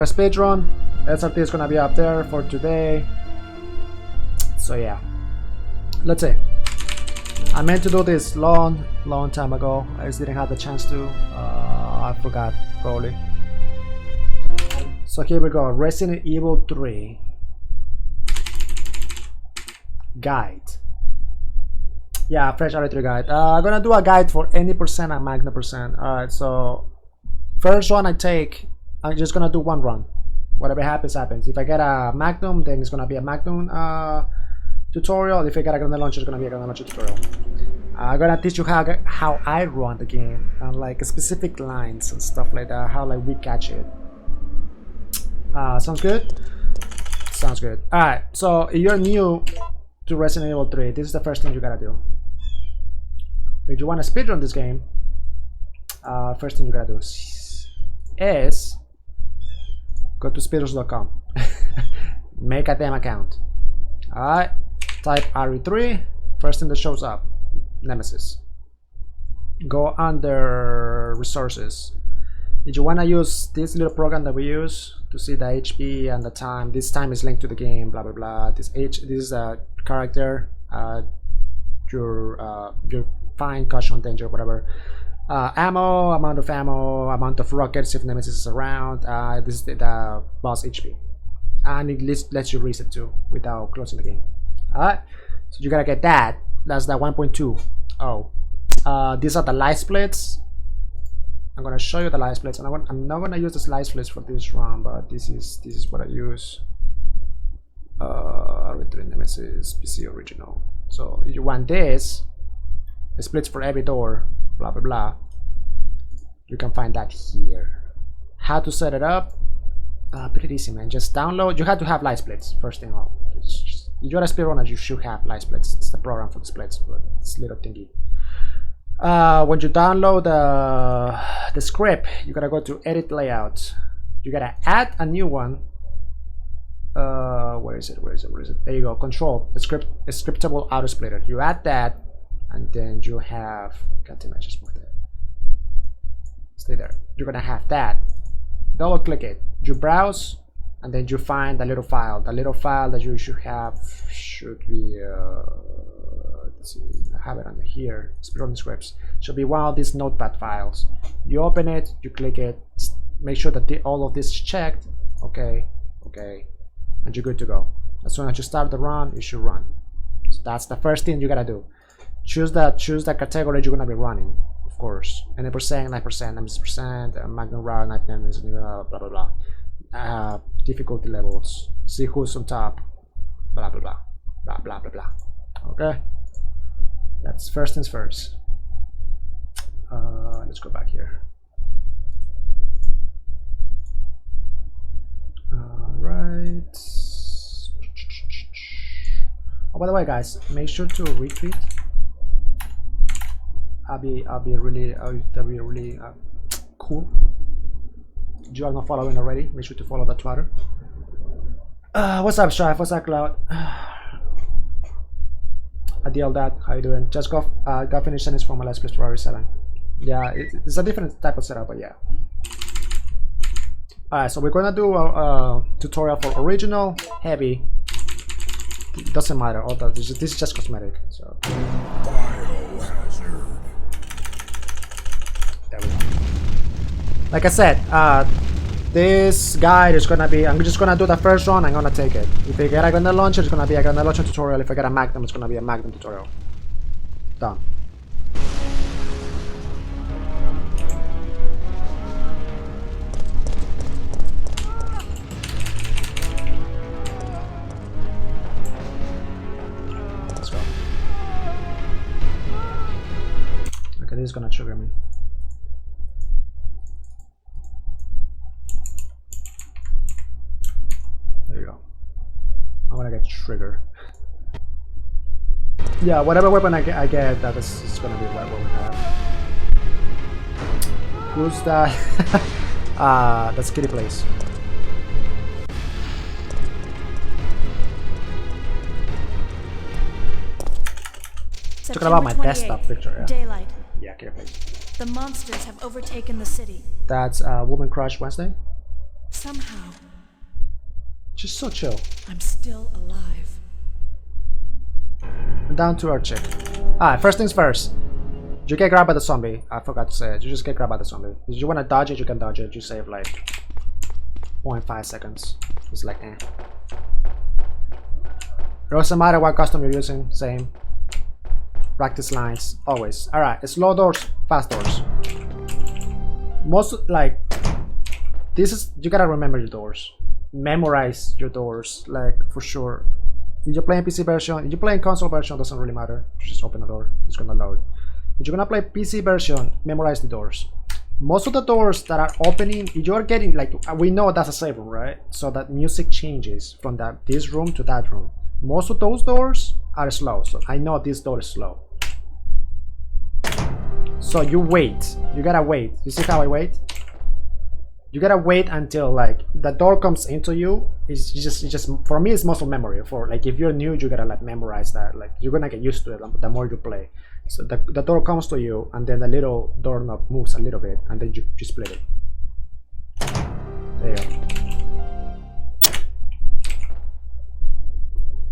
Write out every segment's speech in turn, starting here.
Speedrun. SRT is gonna be up there for today. So yeah, let's see. I meant to do this long time ago. I just didn't have the chance to. I forgot probably. So here we go. Resident Evil 3 guide. Yeah, fresh RE3 guide. I'm gonna do a guide for any percent and Magna percent. Alright, so first one I take, I'm just gonna do one run. Whatever happens, happens. If I get a Magnum, then it's gonna be a Magnum tutorial. If I get a Grenade Launcher, it's gonna be a Grenade Launcher tutorial. I'm gonna teach you how I run the game and like specific lines and stuff like that, how like we catch it. Sounds good? Sounds good. Alright, so if you're new to Resident Evil 3, this is the first thing you gotta do. If you wanna speedrun this game, first thing you gotta do is go to speedruns.com. Make a damn account. Alright, type RE3, first thing that shows up, Nemesis. Go under resources. If you want to use this little program that we use to see the HP and the time, this time is linked to the game, blah blah blah. This is a character, your fine, caution, danger, whatever. Ammo, amount of ammo, amount of rockets if Nemesis is around. This is the boss HP, and it lets you reset too without closing the game. Alright, so you gotta get that. That's the 1.2. Oh, these are the light splits. I'm gonna show you the light splits, and I'm not gonna use the light splits for this run, but this is what I use. RE3 Nemesis PC original. So if you want this, it splits for every door, blah blah blah. You can find that here. How to set it up? Pretty easy, man. Just download. You have to have light splits first thing all. If you're a speedrunner, you should have light splits. It's the program for the splits, but it's a little thingy. When you download the script, you gotta go to edit layout. You gotta add a new one. Where is it? There you go. Control scriptable auto splitter. You add that, and then you have. God damn it, I just moved it. Stay there. You're gonna have that. Double click it. You browse, and then you find the little file. The little file that you should have should be. Let's see, I have it under here. Speedrun scripts should be one of these notepad files. You open it, you click it, make sure that all of this is checked. Okay, and you're good to go. As soon as you start the run, you should run. So that's the first thing you gotta do. Choose the category you're gonna be running, of course. Any percent, 9%, 90%, Magnum route, 9%, blah blah blah. Difficulty levels. See who's on top. Blah blah blah. Blah blah blah blah. Okay. That's first things first. Let's go back here. Alright. Oh, by the way, guys, make sure to retweet. That'll be really cool. If you are not following already, make sure to follow the Twitter. What's up, Strife? What's up, Cloud? I deal that. How you doing? Just got finished sentence from my last place for RE7. Yeah, it's a different type of setup, but yeah. Alright, so we're gonna do a tutorial for original, heavy. It doesn't matter. All that this is just cosmetic. So biohazard. There we go. Like I said, this guide is gonna be. I'm just gonna do the first run. I'm gonna take it. If I get a Grenade Launcher, it's gonna be a Grenade Launcher tutorial. If I get a Magnum, it's gonna be a Magnum tutorial. Done. Let's go. Okay, this is gonna trigger me. There you go. I'm gonna get trigger. Yeah, whatever weapon I get, that is gonna be what we have. Who's that? That's Kitty Place. Talking about my desktop picture, yeah. Daylight. Yeah, Kitty Place. The monsters have overtaken the city. That's Woman Crush Wednesday. Somehow, Just so chill. I'm still alive. Down to our chick. Alright, first things first. You get grabbed by the zombie. I forgot to say it. You just get grabbed by the zombie. If you want to dodge it, you can dodge it. You save like 0.5 seconds. It's like eh. It doesn't matter what custom you're using. Same. Practice lines. Always. Alright, slow doors, fast doors. Most like this is you gotta remember your doors. Memorize your doors, like for sure. If you're playing PC version, if you're playing console version, doesn't really matter. Just open the door, it's gonna load. If you're gonna play PC version, memorize the doors. Most of the doors that are opening, you're getting like we know that's a save room, right? So that music changes from this room to that room. Most of those doors are slow, so I know this door is slow. So you wait. You gotta wait. You see how I wait? You gotta wait until like the door comes into you. It's just for me it's muscle memory. For like if you're new, you gotta like memorize that. Like you're gonna get used to it the more you play. So the door comes to you, and then the little doorknob moves a little bit, and then you split it. There you go.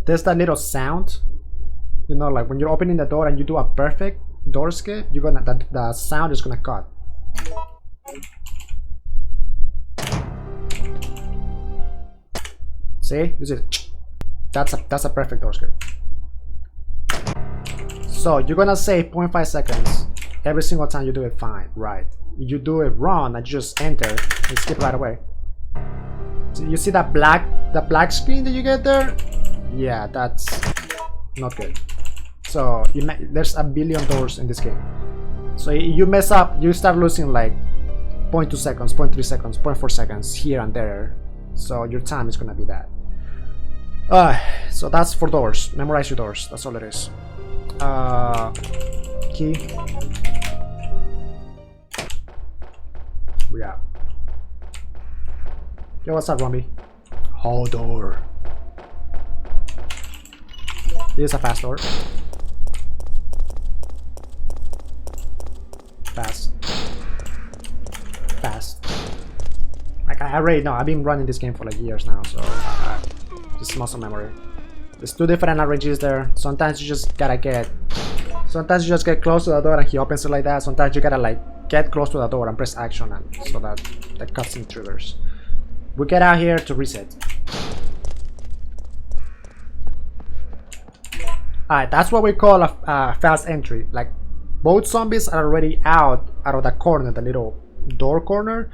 There's that little sound. You know, like when you're opening the door and you do a perfect door skip, you're gonna the sound is gonna cut. See, you see, that's a perfect door skip. So you're gonna save 0.5 seconds every single time you do it fine, right? If you do it wrong and you just enter and skip right away. So you see that black screen that you get there? Yeah, that's not good. So there's a billion doors in this game. So you mess up, you start losing like 0.2 seconds, 0.3 seconds, 0.4 seconds here and there. So your time is gonna be bad. So that's for doors. Memorize your doors. That's all it is. Key. We out. Yo, what's up, Rumby? Hold door. This is a fast door. Fast. Like I already know. I've been running this game for like years now, so just muscle memory. There's two different RNGs there. Sometimes you just get close to the door and he opens it like that. Sometimes you gotta like get close to the door and press action, and so that the cutscene triggers. We get out here to reset. Alright, that's what we call a fast entry. Like both zombies are already out of the corner, the little door corner.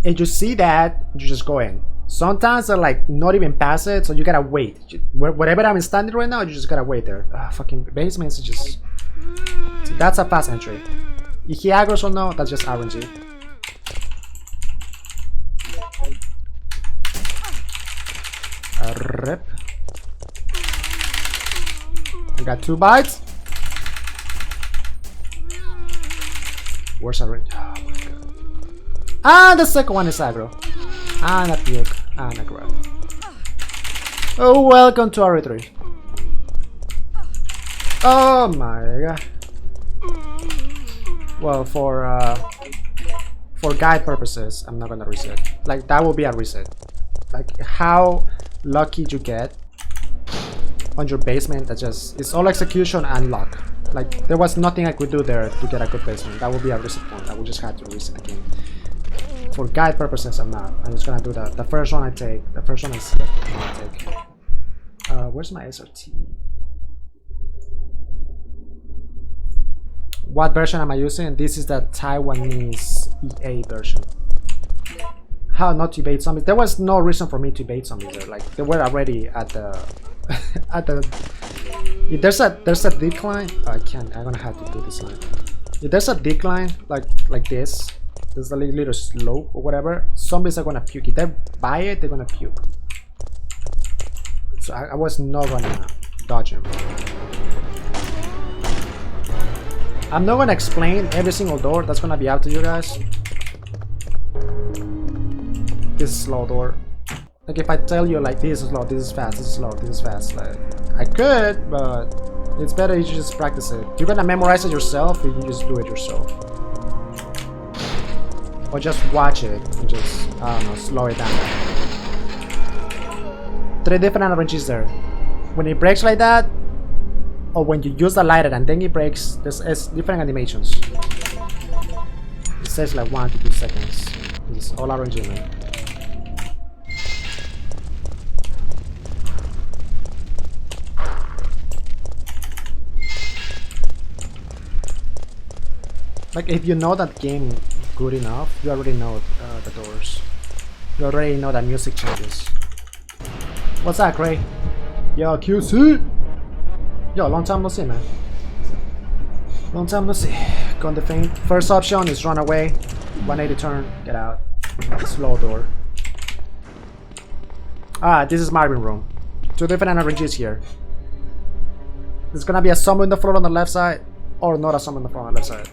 If you see that, you just go in. Sometimes they're like not even past it, so you gotta wait. Wherever I'm standing right now, you just gotta wait there. Fucking basements, just that's a fast entry. If he aggroes or no, that's just RNG. Rip. I got 2 bites. Where's RNG? Oh my god. Ah, the second one is aggro. And a puke. And a grab. Oh, welcome to RE3. Oh my god. Well, for guide purposes, I'm not gonna reset. Like that will be a reset. Like how lucky you get on your basement, that just it's all execution and luck. Like there was nothing I could do there to get a good basement. That would be a reset point. I would just have to reset again. For guide purposes, I'm not. I'm just gonna do that. The first one I take. The first one is the first one I take. Where's my SRT? What version am I using? This is the Taiwanese EA version. How not to bait zombies? There was no reason for me to bait zombies there. Like they were already at the at the. If there's a decline. Oh, I can't. I'm gonna have to do this line. If there's a decline like this, there's a little slope or whatever. Zombies are gonna puke. If they buy it, they're gonna puke. So I was not gonna dodge him. I'm not gonna explain every single door. That's gonna be up to you guys. This is slow door. Like if I tell you like this is slow, this is fast, this is slow, this is fast, like I could, but it's better if you just practice it. You're gonna memorize it yourself if you just do it yourself. or just watch it and just, I don't know, slow it down. 3 different RNGs there. When it breaks like that, or when you use the lighter and then it breaks, there's different animations. It says like 1 to 2 seconds. It's all RNG, man. Like, if you know that game good enough, you already know the doors. You already know that music changes. What's that, Cray? Yo, QC! Yo, long time no see, man. Long time no see. Go on the feint. First option is run away. 180 turn, get out. Slow door. Ah, this is Marvin room. 2 different RNGs here. There's gonna be a summon in the floor on the left side, or not a summon in the floor on the left side.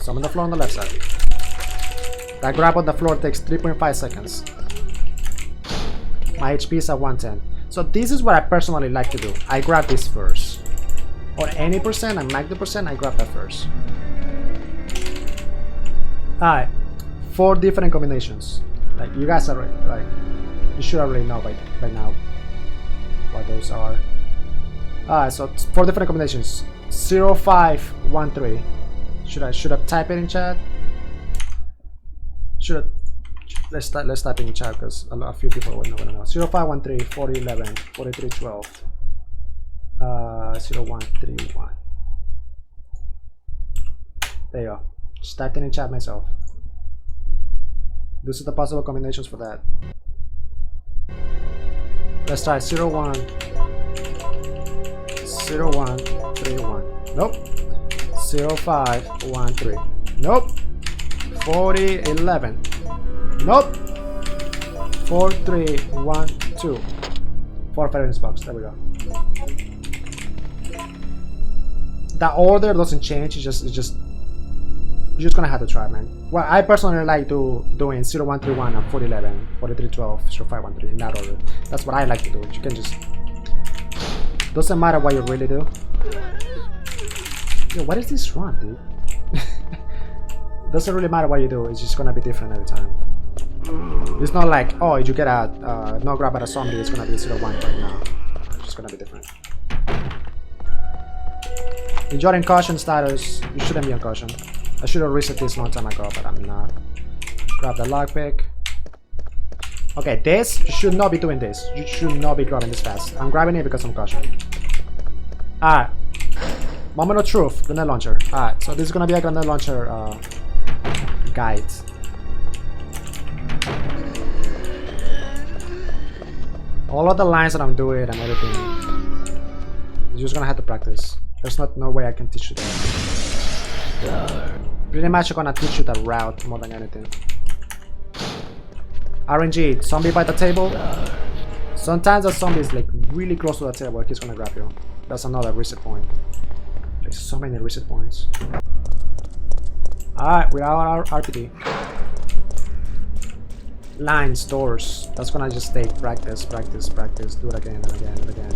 Summon the floor on the left side. That grab on the floor takes 3.5 seconds. My HP is at 110. So this is what I personally like to do. I grab this first. Or any percent, and like the percent, I grab that first. Alright. 4 different combinations. Like, you guys are like, you should already know by now what those are. Alright, so 4 different combinations. 0, 5, 1, 3. Should I type it in chat? Let's type it in chat because a few people would know. 0513 4011 4312 0131. There you go. Just typed it in chat myself. These are the possible combinations for that. Let's try 01 0131. Nope. 0513. Nope. 4011. Nope. 4312. 4 Evidence Box. There we go. The order doesn't change. You're just gonna have to try, man. Well, I personally like doing 0131 and 4011, 4312, 0513 in that order. That's what I like to do. You can just, doesn't matter what you really do. Yo, what is this run, dude? Doesn't really matter what you do. It's just gonna be different every time. It's not like, oh, you get a no grab at a zombie, it's gonna be 01 right now. It's just gonna be different. If you're in caution status, you shouldn't be on caution. I should have reset this long time ago, but I'm not. Grab the lockpick. Okay, this, you should not be doing this. You should not be grabbing this fast. I'm grabbing it because I'm caution. Alright. Moment of truth, grenade launcher. Alright, so this is gonna be a grenade launcher guide. All of the lines that I'm doing and everything, you're just gonna have to practice. There's no way I can teach you that. Pretty much I'm gonna teach you the route more than anything. RNG, zombie by the table. Sometimes a zombie is like really close to the table, he's gonna grab you. That's another reset point. There's so many reset points. Alright, we are our RPD. Lines, doors. That's gonna just take practice, practice, practice. Do it again and again and again.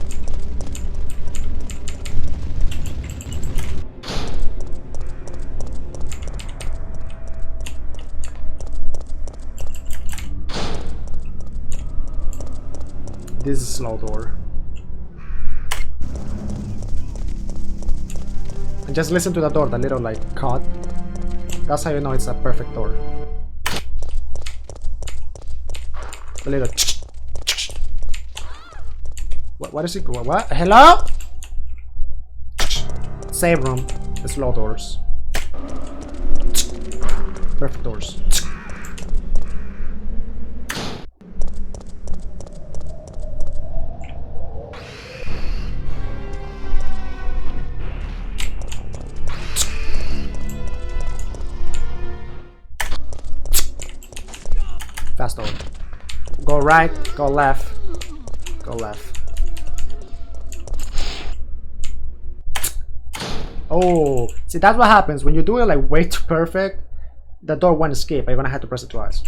This is a slow door. And just listen to the door, the little like cut. That's how you know it's a perfect door. The little what is it? What? Hello? Save room. The slow doors. Perfect doors. Fast door. Go right, go left, go left. Oh, see, that's what happens when you do it like way too perfect. The door won't escape. You're gonna have to press it twice.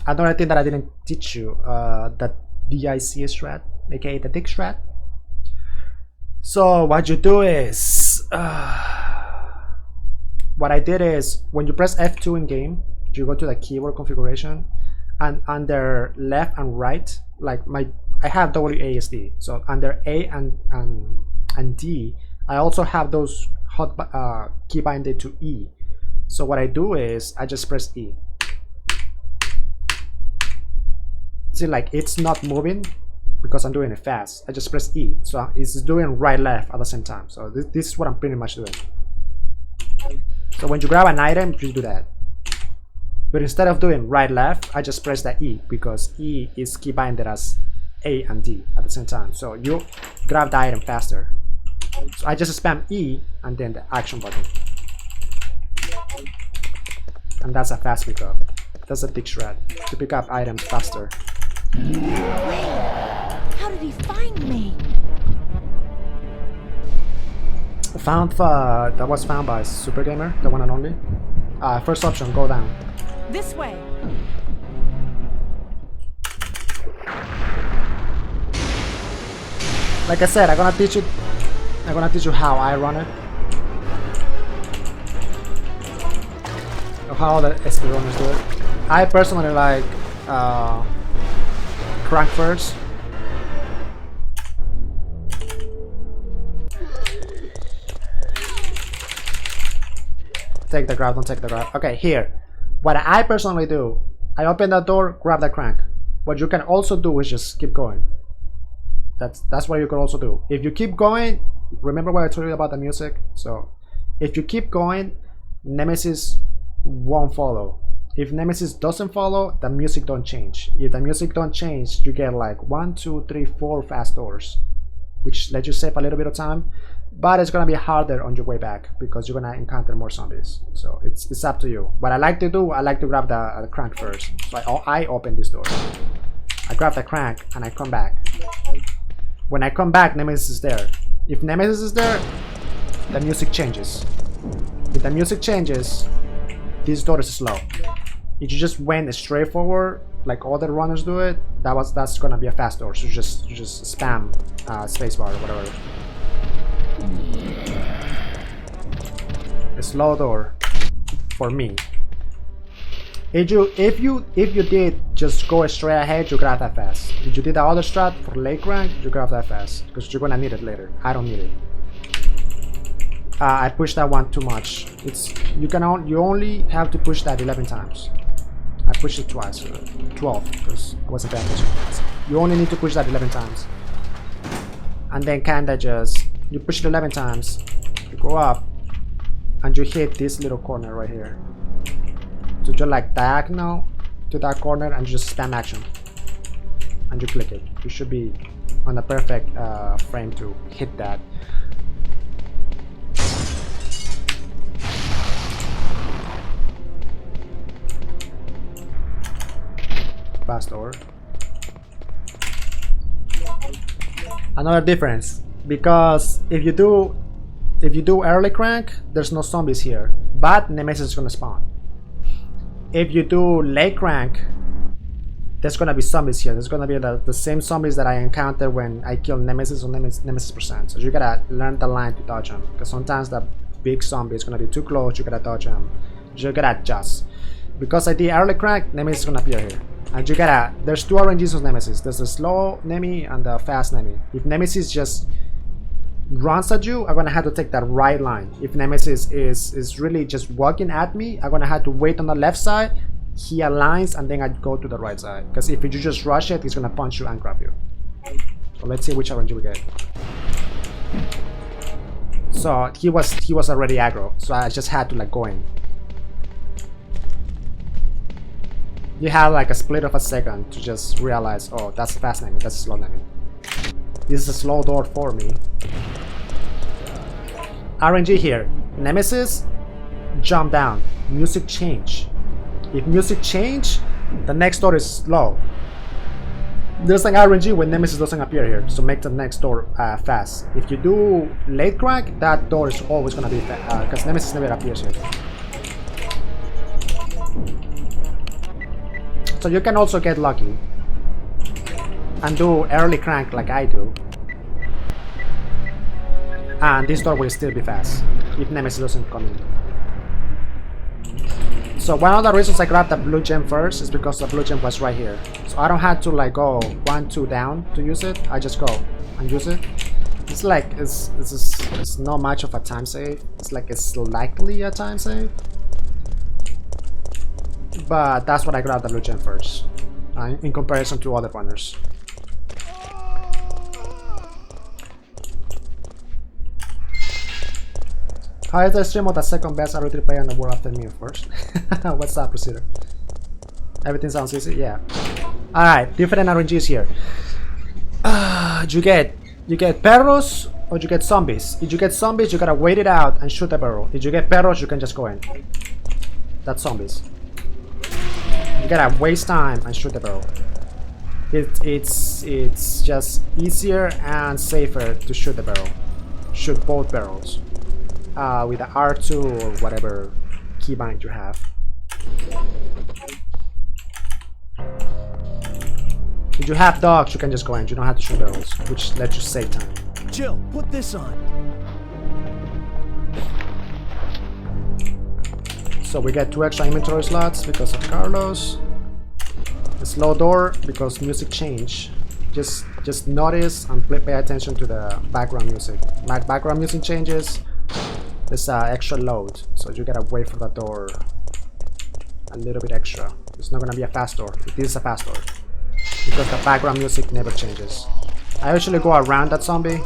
Another thing that I didn't teach you, the DIC strat, aka the dick strat. So what you do is what I did is when you press F2 in game, you go to the keyboard configuration, and under left and right, like I have WASD, so under A and D, I also have those hot key binded to E. So what I do is I just press E. See, like it's not moving because I'm doing it fast. I just press E, so it's doing right left at the same time. So this is what I'm pretty much doing. So when you grab an item, you do that. But instead of doing right left, I just press the E because E is key binded as A and D at the same time. So you grab the item faster. So I just spam E and then the action button. And that's a fast pickup. That's a big shred to pick up items faster. Wait, how did he find me? That was found by Super Gamer, the one and only. First option, go down. This way. Like I said, I'm gonna teach you how I run it. Or how the speedrunners do it. I personally like crank first. Take the grab, don't take the grab. Okay, here. What I personally do, I open that door, grab the crank. What you can also do is just keep going. That's what you can also do. If you keep going, remember what I told you about the music? So if you keep going, Nemesis won't follow. If Nemesis doesn't follow, the music don't change. If the music don't change, you get like 1, 2, 3, 4 fast doors, which let you save a little bit of time, but it's gonna be harder on your way back because you're gonna encounter more zombies. So it's up to you. What I like to do, I like to grab the crank first. So I open this door, I grab the crank, and I come back. When I come back, Nemesis is there. If Nemesis is there, the music changes. If the music changes, this door is slow. If you just went straight forward, like other runners do it, that's gonna be a fast door. So you just spam spacebar or whatever. A slow door for me. If you did just go straight ahead, you grab that fast. If you did the other strat for late rank, you grab that fast because you're gonna need it later. I don't need it. I pushed that one too much. You only have to push that 11 times. I pushed it twice, 12 because I wasn't paying attention. You only need to push that 11 times, and then kinda just you push it 11 times, you go up, and you hit this little corner right here. So you're like diagonal to that corner, and you just spam action, and you click it. You should be on the perfect frame to hit that. Fast door. Another difference, because if you do early crank, there's no zombies here, but Nemesis is gonna spawn. If you do late crank, there's gonna be zombies here. There's gonna be the same zombies that I encountered when I killed Nemesis or Nemesis percent. So you gotta learn the line to dodge them, because sometimes the big zombie is gonna be too close. You gotta dodge them. You gotta adjust. Because I did early crank, Nemesis is gonna appear here. And you gotta, there's two RNGs of Nemesis. There's the slow Nemi and the fast Nemi. If Nemesis just runs at you, I'm gonna have to take that right line. If Nemesis is really just walking at me, I'm gonna have to wait on the left side, he aligns, and then I go to the right side. Because if you just rush it, he's gonna punch you and grab you. So let's see which RNG we get. So he was already aggro, so I just had to like go in. You have like a split of a second to just realize, oh, that's fast Nemi, that's slow Nemi. This is a slow door for me. RNG here. Nemesis, jump down. Music change. If music change, the next door is slow. There's an RNG when Nemesis doesn't appear here, so make the next door fast. If you do late crank, that door is always gonna be fast, because Nemesis never appears here. So you can also get lucky and do early crank like I do, and this door will still be fast if Nemesis doesn't come in. So one of the reasons I grabbed the blue gem first is because the blue gem was right here. So I don't have to like go 1, 2 down to use it. I just go and use it. It's like it's not much of a time save. It's like it's likely a time save. But that's what I grabbed the blue gem first, in comparison to other runners. How is the stream of the second best RPD player in the world after me, of course? What's up, Procedure? Everything sounds easy? Yeah. Alright, different RNGs here. You get perros or you get zombies. If you get zombies, you gotta wait it out and shoot the barrel. If you get perros, you can just go in. That's zombies. You gotta waste time and shoot the barrel. It's just easier and safer to shoot the barrel. Shoot both barrels. With the R2 or whatever keybind you have. If you have dogs, you can just go in. You don't have to shoot barrels, which lets you save time. Jill, put this on. So we get 2 extra inventory slots because of Carlos. A slow door because music change. Just notice and pay attention to the background music. Background music changes. There's extra load, so you gotta wait for the door a little bit extra. It's not gonna be a fast door. It is a fast door because the background music never changes. I usually go around that zombie,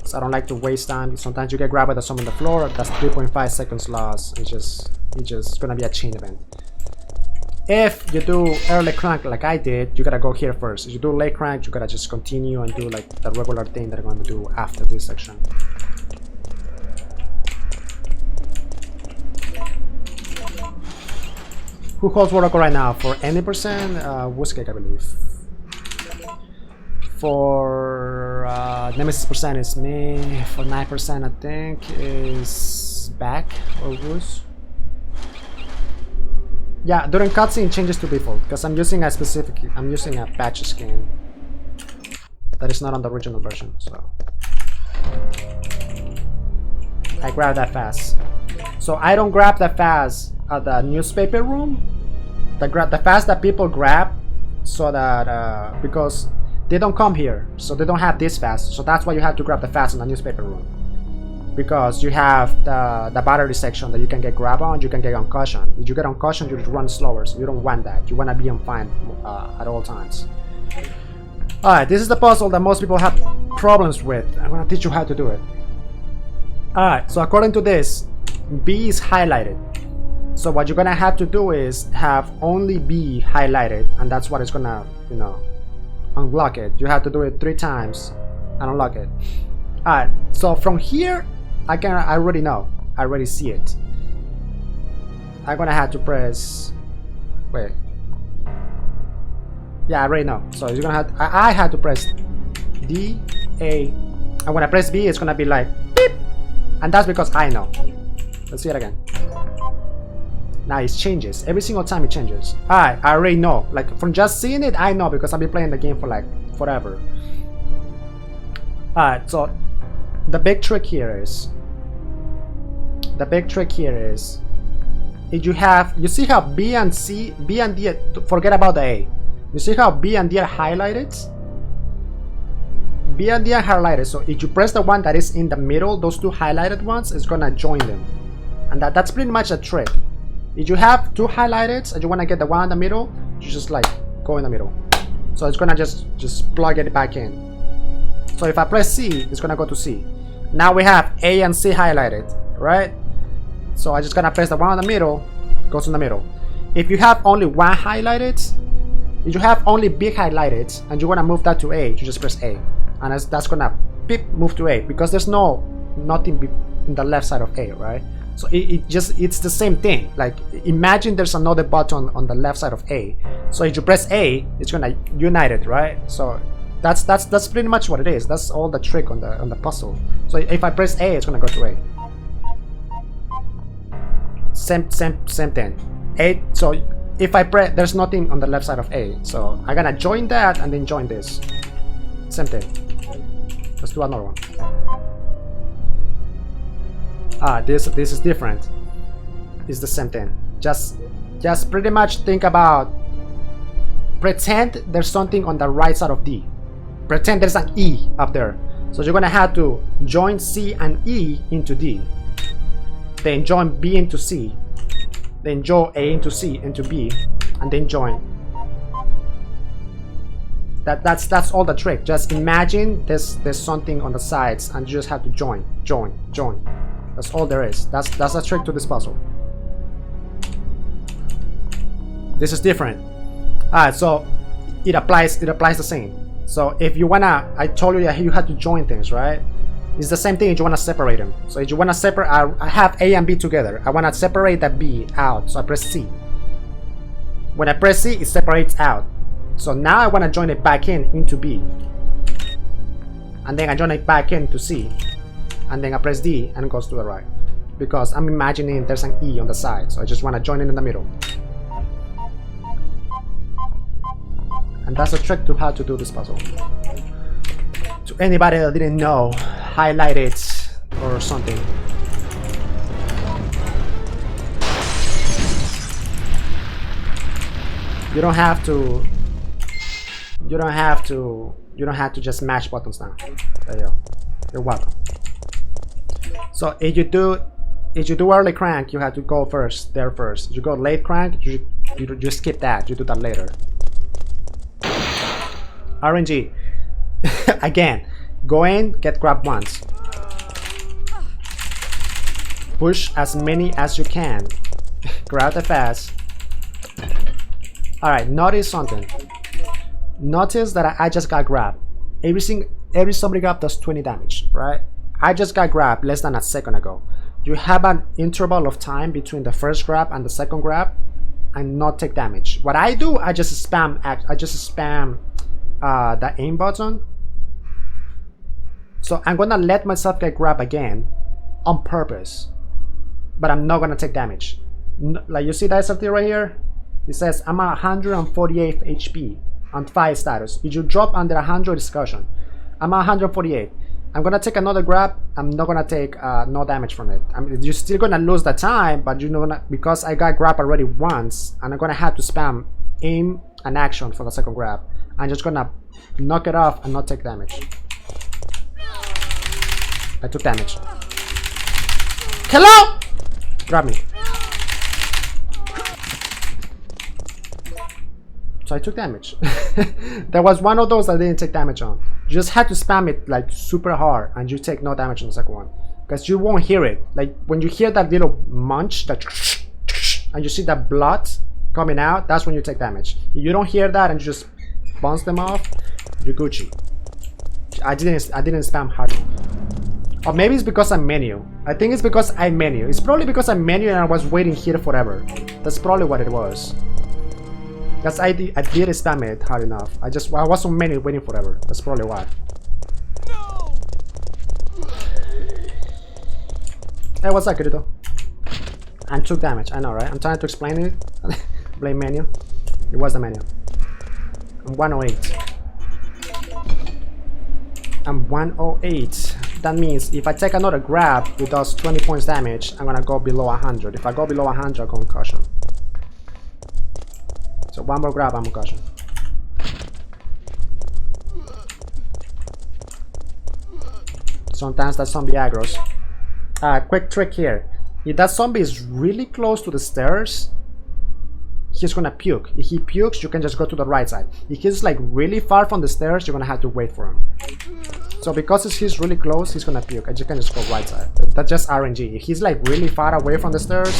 so I don't like to waste time. Sometimes you get grabbed by the zombie on the floor. That's 3.5 seconds lost. It's just gonna be a chain event. If you do early crank like I did, you gotta go here first. If you do late crank, you gotta just continue and do like the regular thing that I'm gonna do after this section. Who holds Warlock right now? For any percent? Whiskey, I believe. For Nemesis percent is me. For 9% I think is Back or Woos. Yeah, during cutscene it changes to default because I'm using a patch skin that is not on the original version, so I grab that fast. So I don't grab that fast at the newspaper room. The fast that people grab, so that because they don't come here, so they don't have this fast. So that's why you have to grab the fast in the newspaper room, because you have the battery section that you can get grab on. You can get on caution. If you get on caution, you run slower. So you don't want that. You want to be on fine at all times. Alright, this is the puzzle that most people have problems with. I'm gonna teach you how to do it. Alright, so according to this, B is highlighted. So what you're gonna have to do is have only B highlighted, and that's what it's gonna, you know, unlock it. You have to do it 3 times and unlock it. Alright, so from here, I already know. I already see it. I'm gonna have to press. Wait. Yeah, I already know. So you're gonna have. I had to press D, A, and when I press B, it's gonna be like beep, and that's because I know. Let's see it again. Now it changes. Every single time it changes. Alright, I already know. Like from just seeing it, I know because I've been playing the game for like forever. Alright, so the big trick here is. If you see how B and D, forget about the A. You see how B and D are highlighted? B and D are highlighted, so if you press the one that is in the middle, those 2 highlighted ones, it's gonna join them. And that's pretty much a trick. If you have 2 highlighted and you wanna get the one in the middle, you just like go in the middle. So it's gonna just plug it back in. So if I press C, it's gonna go to C. Now we have A and C highlighted, right? So I just gonna press the one in the middle, goes in the middle. If you have only one highlighted, if you have only B highlighted and you wanna move that to A, you just press A, and that's gonna beep move to A because there's nothing in the left side of A, right? So it's the same thing. Like imagine there's another button on the left side of A. So if you press A, it's gonna unite it, right? So that's pretty much what it is. That's all the trick on the puzzle. So if I press A, it's gonna go to A. Same thing. A. So if I press, there's nothing on the left side of A. So I'm gonna join that and then join this. Same thing. Let's do another one. This is different. It's the same thing. Just pretty much think about, pretend there's something on the right side of D. Pretend there's an E up there. So you're gonna have to join C and E into D. Then join B into C. Then join A into C into B. And then join. That's all the trick. Just imagine there's something on the sides and you just have to join. That's all there is. That's a trick to this puzzle. This is different. Alright, so it applies the same. So if you wanna, I told you that you have to join things, right? It's the same thing if you wanna separate them. So if you wanna separate, I have A and B together. I wanna separate the B out, so I press C. When I press C, it separates out. So now I wanna join it back into B. And then I join it back into C. And then I press D and it goes to the right. Because I'm imagining there's an E on the side, so I just wanna join it in the middle. And that's a trick to how to do this puzzle. To anybody that didn't know, highlight it or something. You don't have to just mash buttons now. There you go. You're welcome. So if you do early crank, you have to go first. If you go late crank, you skip that. You do that later. RNG. Again, go in, get grab once. Push as many as you can. Grab it fast. Alright, notice something. Notice that I just got grabbed. Every somebody grab does 20 damage, right? I just got grabbed less than a second ago. You have an interval of time between the first grab and the second grab and not take damage. What I do, I just spam the aim button. So I'm gonna let myself get grabbed again on purpose, but I'm not gonna take damage. Like you see that something right here? It says I'm at 148 HP on 5 status. If you drop under 100 discussion, I'm at 148. I'm gonna take another grab. I'm not gonna take no damage from it. I mean, you're still gonna lose the time, but you know, because I got grabbed already once, and I'm gonna have to spam aim and action for the second grab. I'm just gonna knock it off and not take damage. I took damage. Hello! Grab me. So I took damage. There was one of those I didn't take damage on. You just had to spam it like super hard and you take no damage on the second one. Because you won't hear it. Like when you hear that little munch, that and you see that blood coming out, that's when you take damage. If you don't hear that and you just bounce them off, you're Gucci. I didn't spam hard. Or maybe it's because I'm menu. I think it's because I menu. It's probably because I'm menu and I was waiting here forever. That's probably what it was. Because I did spam it hard enough. I was on menu waiting forever. That's probably why. No. Hey, what's up, Kirito? And took damage. I know, right? I'm trying to explain it. Blame menu. It was the menu. I'm 108. I'm 108. That means if I take another grab, it does 20 points damage. I'm gonna go below 100. If I go below 100, I go concussion. So one more grab, I'm concussion. Sometimes that zombie aggroes. Quick trick here. If that zombie is really close to the stairs, he's gonna puke. If he pukes, you can just go to the right side. If he's like really far from the stairs, you're gonna have to wait for him. So because he's really close, he's gonna puke. You can just go right side. That's just RNG. If he's like really far away from the stairs,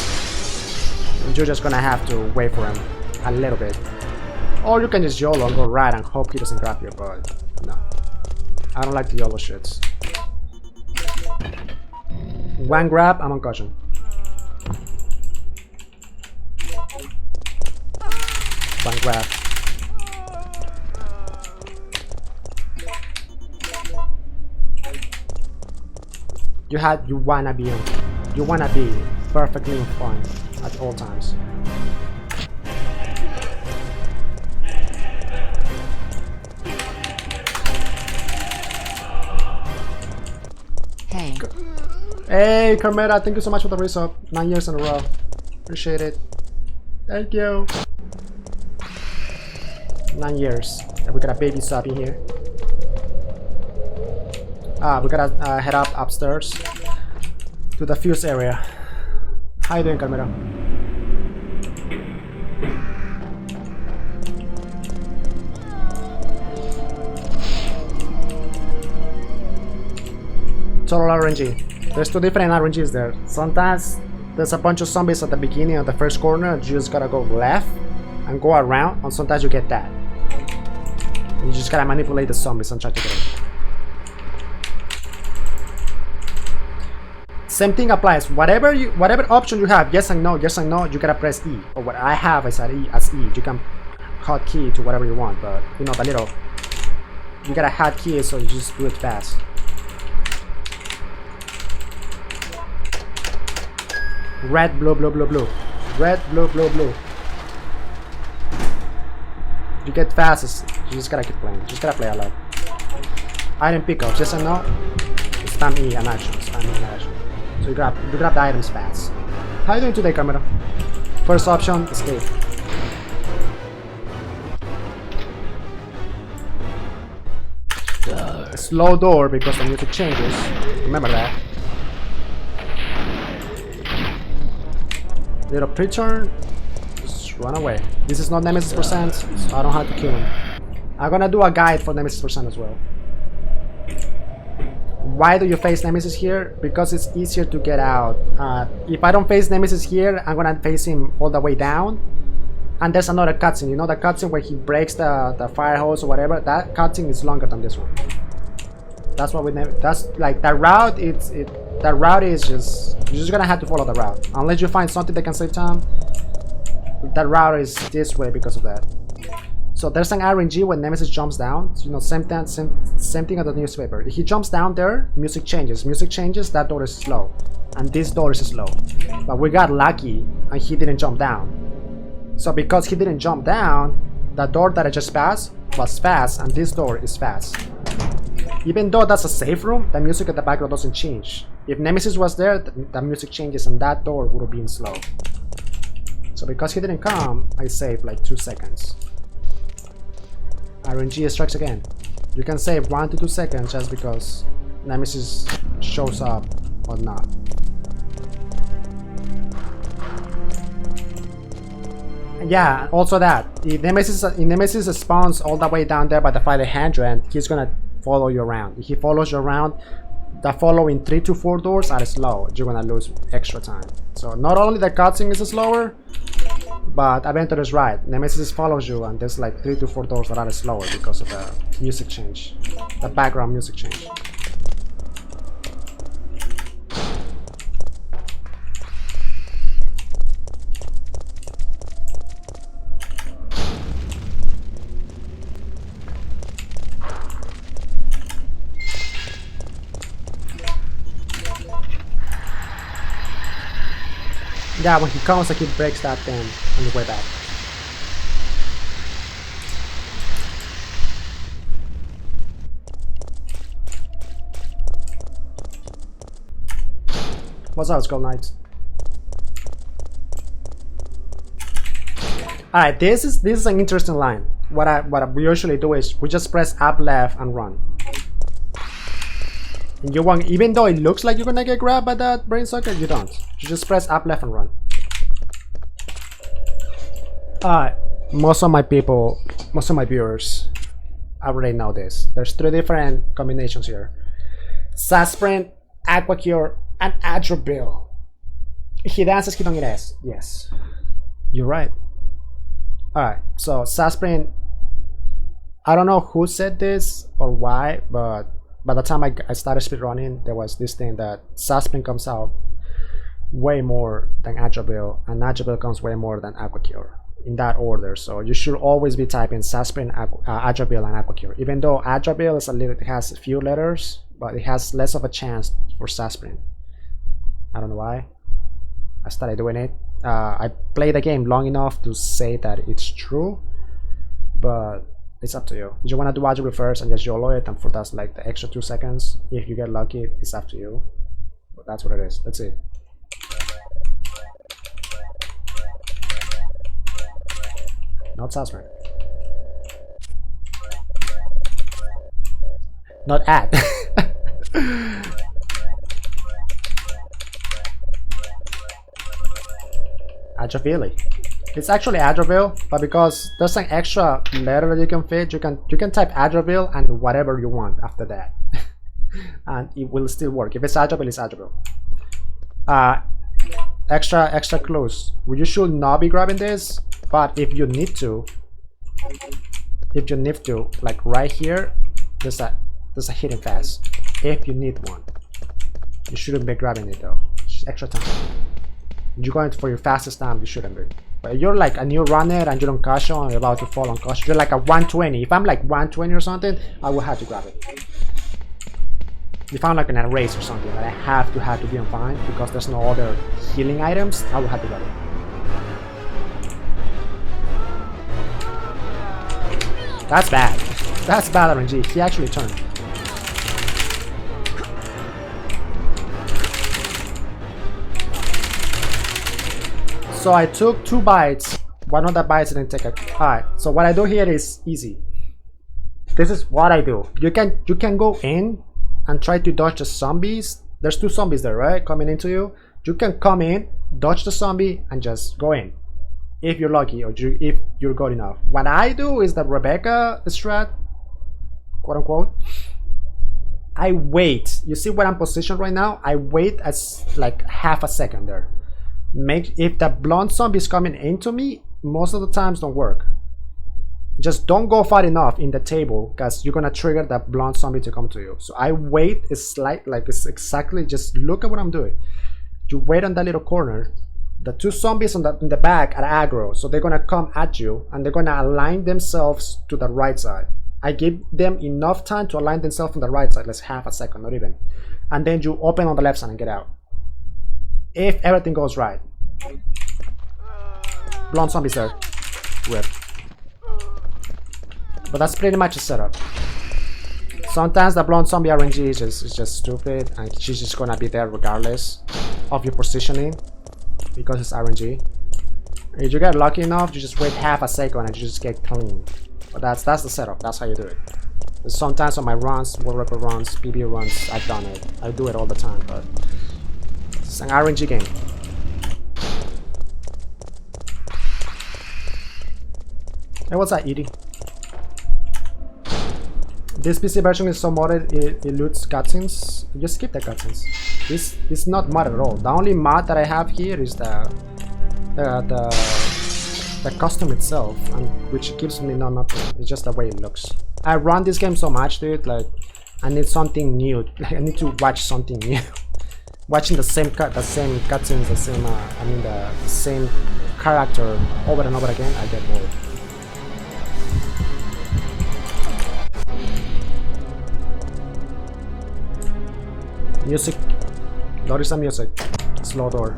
you're just gonna have to wait for him a little bit. Or you can just YOLO and go right and hope he doesn't grab you, but no. I don't like the YOLO shits. One grab, I'm on caution. One grab. You wanna be perfectly on point at all times. Hey. Hey, Carmela, thank you so much for the resub. 9 years in a row. Appreciate it. Thank you. 9 years. And we got a baby sub in here. We gotta head up upstairs to the fuse area. How you doing, Carmelo? Total RNG. There's 2 different RNGs there. Sometimes there's a bunch of zombies at the beginning of the first corner and you just gotta go left and go around, and sometimes you get that. And you just gotta manipulate the zombies and try to get it. Same thing applies. Whatever option you have, yes and no, you gotta press E. Or what I have is at E as E. You can hotkey to whatever you want, but you know the little. You gotta hotkey so you just do it fast. Red, blue, blue, blue, blue. Red, blue, blue, blue. You get fast, you just gotta keep playing. Just gotta play a lot. Item pickups, yes and no. Spam E and action. Spam E and action. So you grab the items fast. How are you doing today, Carmelo? First option, escape. Slow door because the music changes. Remember that. Little pre-turn. Just run away. This is not Nemesis %, so I don't have to kill him. I'm gonna do a guide for Nemesis % as well. Why do you face Nemesis here? Because it's easier to get out. If I don't face Nemesis here, I'm gonna face him all the way down. And there's another cutscene. You know the cutscene where he breaks the fire hose or whatever? That cutscene is longer than this one. That's what we never. That's like that route. That route is just you're just gonna have to follow the route unless you find something that can save time. That route is this way because of that. So there's an RNG when Nemesis jumps down. You know, same thing at the newspaper. If he jumps down there, music changes. Music changes. That door is slow, and this door is slow. But we got lucky, and he didn't jump down. So because he didn't jump down, the door that I just passed was fast, and this door is fast. Even though that's a safe room, the music at the background doesn't change. If Nemesis was there, the music changes and that door would have been slow. So because he didn't come, I saved like 2 seconds. RNG strikes again. You can save 1 to 2 seconds just because Nemesis shows up or not. Yeah, also that. If Nemesis spawns all the way down there by the fire hydrant, he's gonna follow you around. If he follows you around, the following 3 to 4 doors are slow. You're gonna lose extra time. So not only the cutscene is slower, but Adventure is right. Nemesis follows you, and there's like 3 to 4 doors that are slower because of the music change, the background music change. Yeah, when he comes, like he breaks that thing on the way back. What's up, Skull Knights? Alright, this is an interesting line. What we usually do is we just press up left and run. And you won't, even though it looks like you're gonna get grabbed by that brain socket, you don't. You just press up left and run. Most of my viewers already know this. There's 3 different combinations here: SAFSPRIN, AQUACURE, and ADRAVIL. He dances, he don't get ass. Yes, you're right. Alright, so SAFSPRIN, I don't know who said this or why, but by the time I started speedrunning, there was this thing that SAFSPRIN comes out way more than ADRAVIL, and ADRAVIL comes way more than AQUACURE, in that order. So you should always be typing SAFSPRIN, ADRAVIL, and AQUACURE. Even though ADRAVIL is it has a few letters, but it has less of a chance for SAFSPRIN. I don't know why. I started doing it. I played the game long enough to say that it's true, but it's up to you. If you want to do ADRAVIL first and just YOLO it, and for that's like the extra 2 seconds, if you get lucky, it's up to you. But that's what it is. Let's see. not SAFSPRIN. Not add. ADRAVIL. It's actually ADRAVIL, but because there's an extra letter that you can fit, you can type ADRAVIL and whatever you want after that, and it will still work. If it's ADRAVIL, it's ADRAVIL. Extra clues. You should not be grabbing this, but if you need to, like right here, there's a hidden fast. If you need one, you shouldn't be grabbing it though. It's extra time. You're going for your fastest time, you shouldn't be. But you're like a new runner and you're on caution and you're about to fall on caution. You're like a 120. If I'm like 120 or something, I will have to grab it. If I'm like in a race or something that I have to be on fine because there's no other healing items, I will have to grab it. That's bad. That's bad RNG. He actually turned. So I took 2 bites. One of the bites didn't take a. Alright. So what I do here is easy. This is what I do. You can go in and try to dodge the zombies. There's 2 zombies there, right? Coming into you. You can come in, dodge the zombie, and just go in. If you're lucky or if you're good enough. What I do is the Rebecca strat, quote unquote. I wait. You see where I'm positioned right now? I wait as like half a second there. If the blonde zombie is coming into me, most of the times don't work. Just don't go far enough in the table because you're gonna trigger that blonde zombie to come to you. So I wait a slight, like it's exactly, just look at what I'm doing. You wait on that little corner. The 2 zombies in the back are aggro, so they're gonna come at you and they're gonna align themselves to the right side. I give them enough time to align themselves on the right side, let's half a second, not even. And then you open on the left side and get out. If everything goes right. Blonde zombies there. Rip. But that's pretty much a setup. Sometimes the blonde zombie RNG is just stupid and she's just gonna be there regardless of your positioning because it's RNG. If you get lucky enough, you just wait half a second and you just get clean. But that's the setup. That's how you do it. Sometimes on my runs, world record runs, PB runs, I've done it. I do it all the time, but it's an RNG game. Hey, what's that, Edie? This PC version is so modded it loots cutscenes. Just skip the cutscenes. This is not mod at all. The only mod that I have here is the custom itself, and which gives me nothing. It's just the way it looks. I run this game so much, dude. Like, I need something new. Like, I need to watch something new. Watching the same cutscenes, the same character over and over again, I get bored. Music. There is some music. Slow door.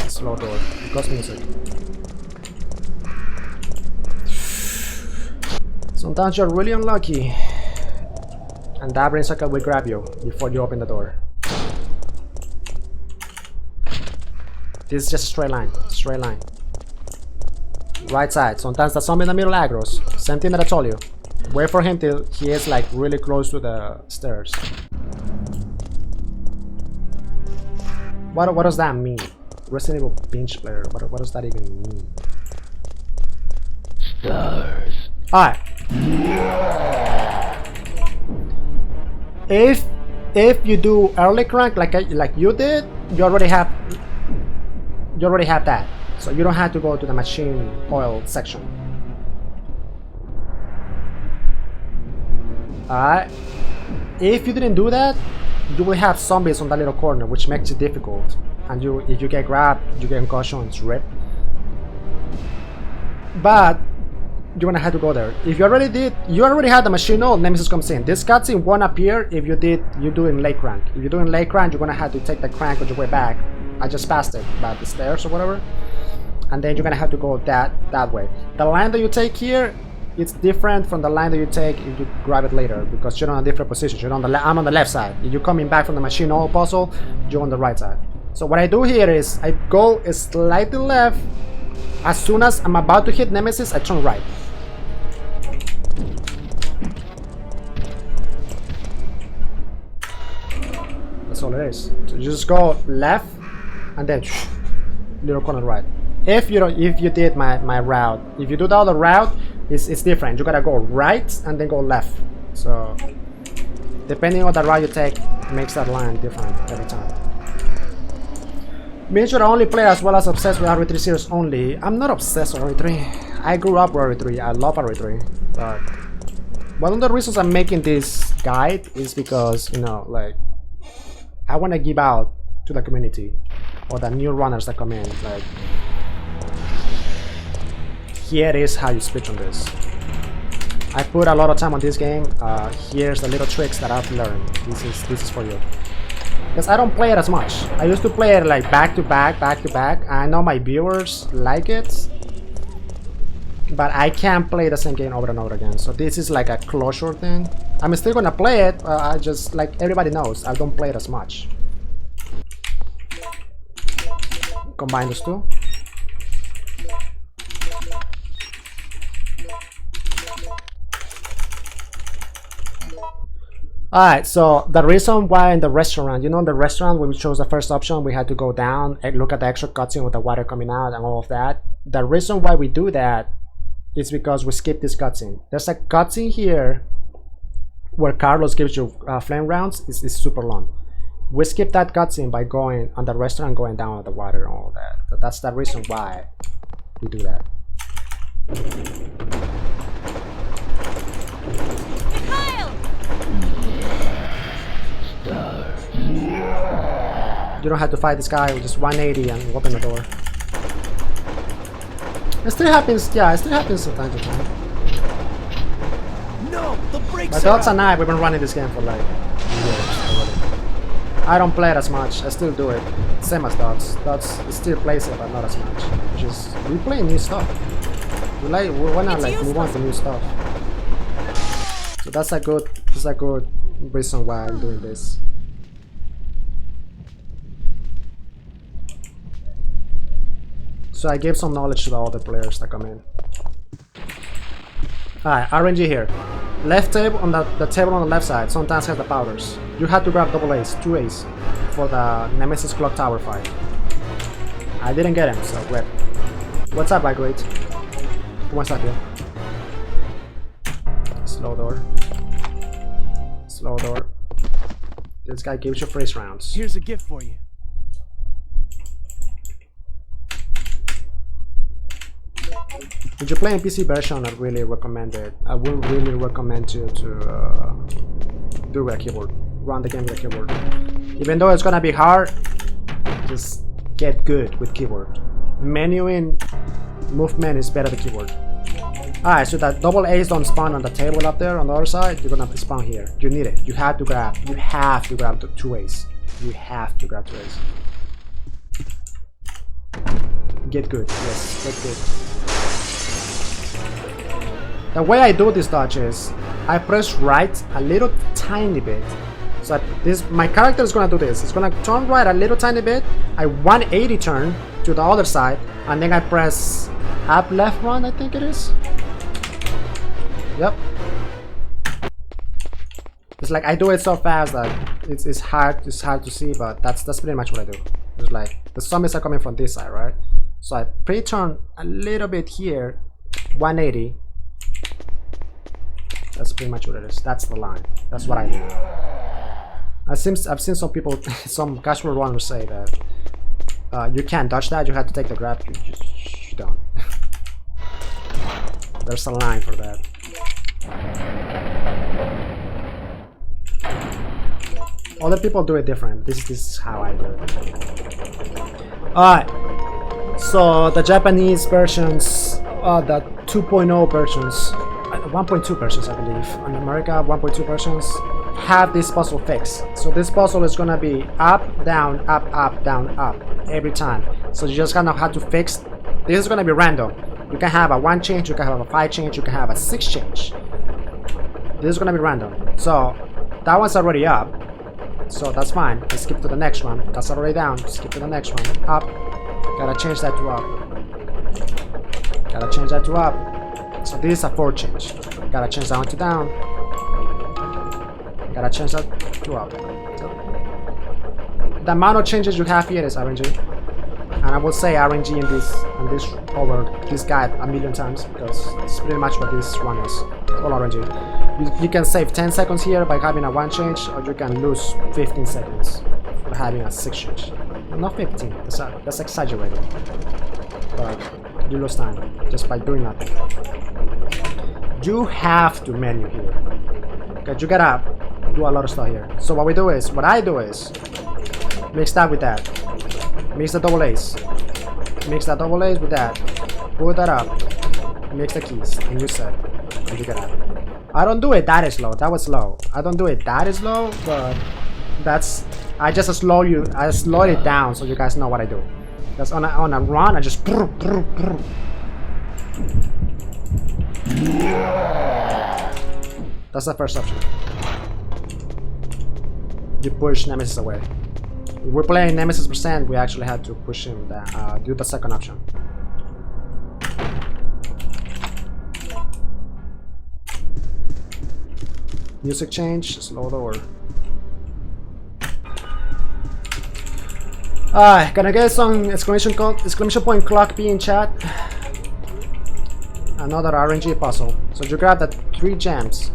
Slow door. Because music. Sometimes you're really unlucky. And that brain sucker will grab you before you open the door. This is just a straight line. Straight line. Right side. Sometimes the zombie in the middle aggros. Same thing that I told you. Wait for him till he is like really close to the stairs. What does that mean? Resident Evil bench player. What does that even mean? Stars. Alright. If you do early crank like you did, you already have that. So you don't have to go to the machine oil section. Alright. If you didn't do that, you will have zombies on that little corner, which makes it difficult. And if you get grabbed, you get concussions, rip. But you're gonna have to go there. If you already had the machine oil, Nemesis comes in. This cutscene won't appear if you do it in late crank. If you're doing late crank, you're gonna have to take the crank on your way back. I just passed it, but the stairs or whatever. And then you're gonna have to go that way. The line that you take here, it's different from the line that you take if you grab it later, because you're on a different position. I'm on the left side. If you're coming back from the machine oil puzzle, you're on the right side. So what I do here is I go slightly left As soon as I'm about to hit Nemesis, I turn right. That's all it is. So you just go left and then little corner right. If you did my route, if you do the other route, it's different. You gotta go right and then go left. So depending on the route you take, makes that line different every time. Being sure I only play as well as obsessed with RE3 series only. I'm not obsessed with RE3. I grew up with RE3. I love RE3. But one of the reasons I'm making this guide is because, you know, like, I want to give out to the community or the new runners that come in. Like, here is how you speedrun this. I put a lot of time on this game. Here's the little tricks that I've learned. This is for you. Because I don't play it as much. I used to play it like back to back. I know my viewers like it, but I can't play the same game over and over again. So this is like a closure thing. I'm still gonna play it. I just, like everybody knows, I don't play it as much. Combine those two. Alright, so the reason why in the restaurant, you know, in the restaurant when we chose the first option, we had to go down and look at the extra cutscene with the water coming out and all of that. The reason why we do that is because we skip this cutscene. There's a cutscene here where Carlos gives you flame rounds. It's super long. We skip that cutscene by going on the restaurant, going down with the water and all of that. So that's the reason why we do that. You don't have to fight this guy with just 180 and open the door. It still happens, yeah, it still happens from time to time. No, the brakes. My dogs and I, we've been running this game for like years already. I don't play it as much, I still do it. Same as dogs. Dogs still plays it, but not as much. Just we play new stuff. We wanna like move on to new stuff. So that's a good reason why I'm doing this. So I gave some knowledge to the other players that come in. Alright, RNG here. Left table on the table on the left side sometimes has the powders. You have to grab double A's, 2 A's for the Nemesis Clock Tower fight. I didn't get him, so great. What's up, lightweight? ¿Cómo está, tío? Slow door. Slow door. This guy gives you freeze rounds. Here's a gift for you. If you're playing PC version, I really recommend it. I would really recommend you to do with a keyboard. Run the game with a keyboard. Even though it's gonna be hard, just get good with keyboard. Menuing movement is better with keyboard. Alright, so that double A's don't spawn on the table up there on the other side. You're gonna spawn here. You need it. You have to grab the 2 A's. You have to grab 2 A's. Get good. Yes, get good. The way I do this dodge is I press right a little tiny bit. So this, my character is gonna do this. It's gonna turn right a little tiny bit. I 180 turn to the other side, and then I press up left run, I think it is. Yep. It's like I do it so fast that it's hard to see, but that's pretty much what I do. It's like the zombies are coming from this side, right? So I pre-turn a little bit here, 180. That's pretty much what it is. That's the line. That's what I do. I've seen some people, some casual runners say that you can't dodge that. You have to take the grab. You don't. There's a line for that. Other people do it different. This is how I do it. Alright. So the Japanese versions, the 2.0 versions. 1.2 versions, I believe. In America, 1.2 versions have this puzzle fixed. So this puzzle is gonna be up, down, down, up every time. So you just kind of have to fix. This is gonna be random. You can have a 1 change, you can have a 5 change, you can have a 6 change. This is gonna be random. So that one's already up. So that's fine. Let's skip to the next one. That's already down. Skip to the next one. Up. Gotta change that to up. Gotta change that to up. So this is a 4 change. Gotta change that one to down. Gotta change that to up. So the amount of changes you have here is RNG. And I will say RNG in this over this guide a million times because it's pretty much what this one is. It's all RNG. You can save 10 seconds here by having a 1 change, or you can lose 15 seconds by having a 6 change. Not 15, that's exaggerated. But you lose time just by doing nothing. You have to menu here. Okay, you gotta do a lot of stuff here. So what I do is mix that with that. Mix the double A's. Mix that double A's with that. Put that up. Mix the keys. And you set. And you get out. I don't do it that slow. That was slow. I don't do it that slow, but that's... I just slow it down so you guys know what I do. That's on a run, I just... That's the first option. You push Nemesis away. If we're playing Nemesis %, we actually had to push him down, do the second option. Music change, slow door. Gonna get some exclamation point clock P in chat. Another RNG puzzle. So you grab the 3 gems.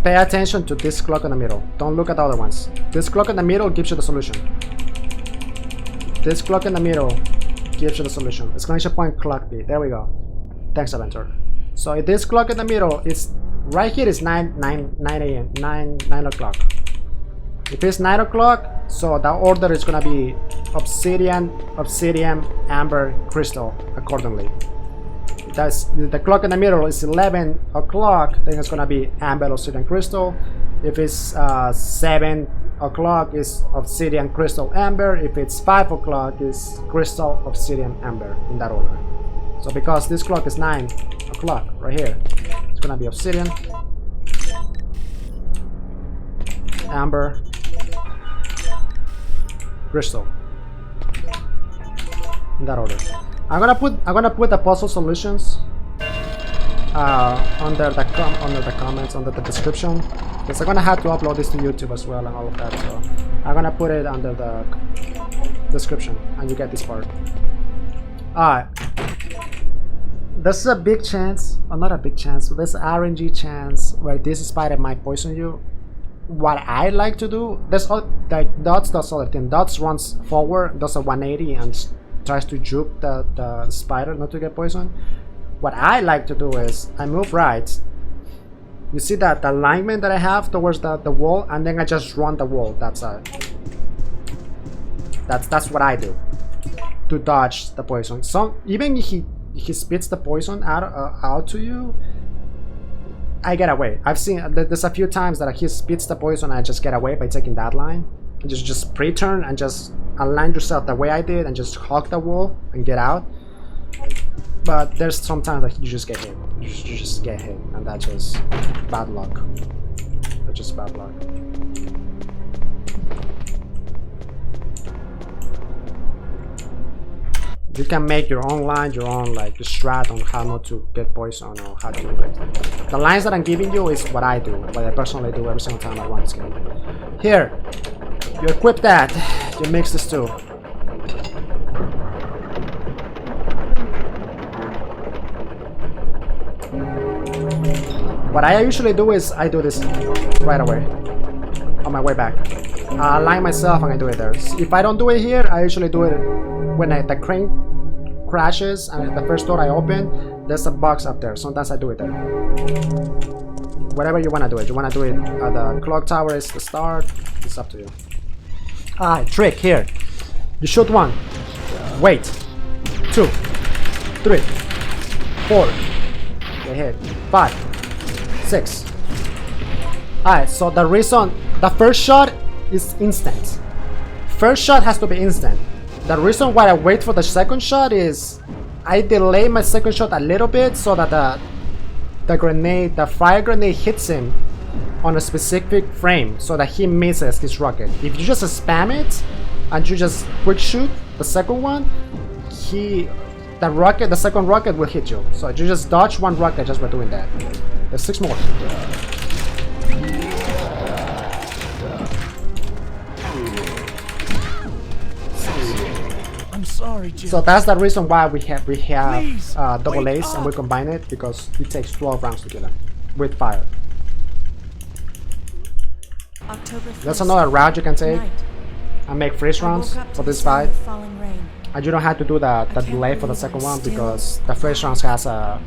Pay attention to this clock in the middle. Don't look at the other ones. This clock in the middle gives you the solution. This clock in the middle gives you the solution. Exclamation point clock P. There we go. Thanks, Adventure. So if this clock in the middle is right here is 9 a.m. 9 o'clock. If it's 9 o'clock, so the order is gonna be obsidian, amber, crystal accordingly. That's the clock in the middle is 11 o'clock, then it's gonna be amber, obsidian, crystal. If it's 7 o'clock, is obsidian, crystal, amber. If it's 5 o'clock, is crystal, obsidian, amber, in that order. So because this clock is 9 o'clock right here, it's gonna be obsidian, amber, crystal, in that order. I'm gonna put the puzzle solutions under the comments, under the description, because I'm gonna have to upload this to YouTube as well and all of that. So I'm gonna put it under the description, and you get this part. Alright. There's a big chance, or not a big chance, but there's an RNG chance where this spider might poison you. What I like to do, there's like Dots does other thing. Dots runs forward, does a 180 and tries to juke the spider not to get poisoned. What I like to do is I move right. You see that the alignment that I have towards the wall, and then I just run the wall. That's what I do to dodge the poison. So even if he spits the poison out to you, I get away. I've seen there's a few times that he spits the poison and I just get away by taking that line. And just pre-turn and just align yourself the way I did and just hug the wall and get out. But there's sometimes that you just get hit. You just get hit, and that's just bad luck. That's just bad luck. You can make your own line, your own like strat on how not to get poison or how to do it. The lines that I'm giving you is what I do, what I personally do every single time I run this game. Here, you equip that, you mix this too. What I usually do is I do this right away on my way back. I align myself and I do it there. If I don't do it here, I usually do it when the crane crashes and the first door I open, there's a box up there. Sometimes I do it there. Whatever you want to do it. You want to do it at the clock tower is the start. It's up to you. Trick here. You shoot 1. Wait. 2. 3. 4. Get hit. 5. 6. Alright, so the reason the first shot is instant. First shot has to be instant. The reason why I wait for the second shot is I delay my second shot a little bit so that the fire grenade hits him on a specific frame so that he misses his rocket. If you just spam it and you just quick shoot the second one, the rocket, the second rocket will hit you. So you just dodge one rocket just by doing that. There's 6 more. I'm sorry, Jill. So that's the reason why we have Please, double wake A's and we up. combine it, because it takes 12 rounds to kill them with fire. October 1st, That's another route you can take night. and make freeze I rounds woke up to for the this sound fight. of falling rain. And you don't have to do the can't delay for the believe second I'm one, still because the freeze rounds has a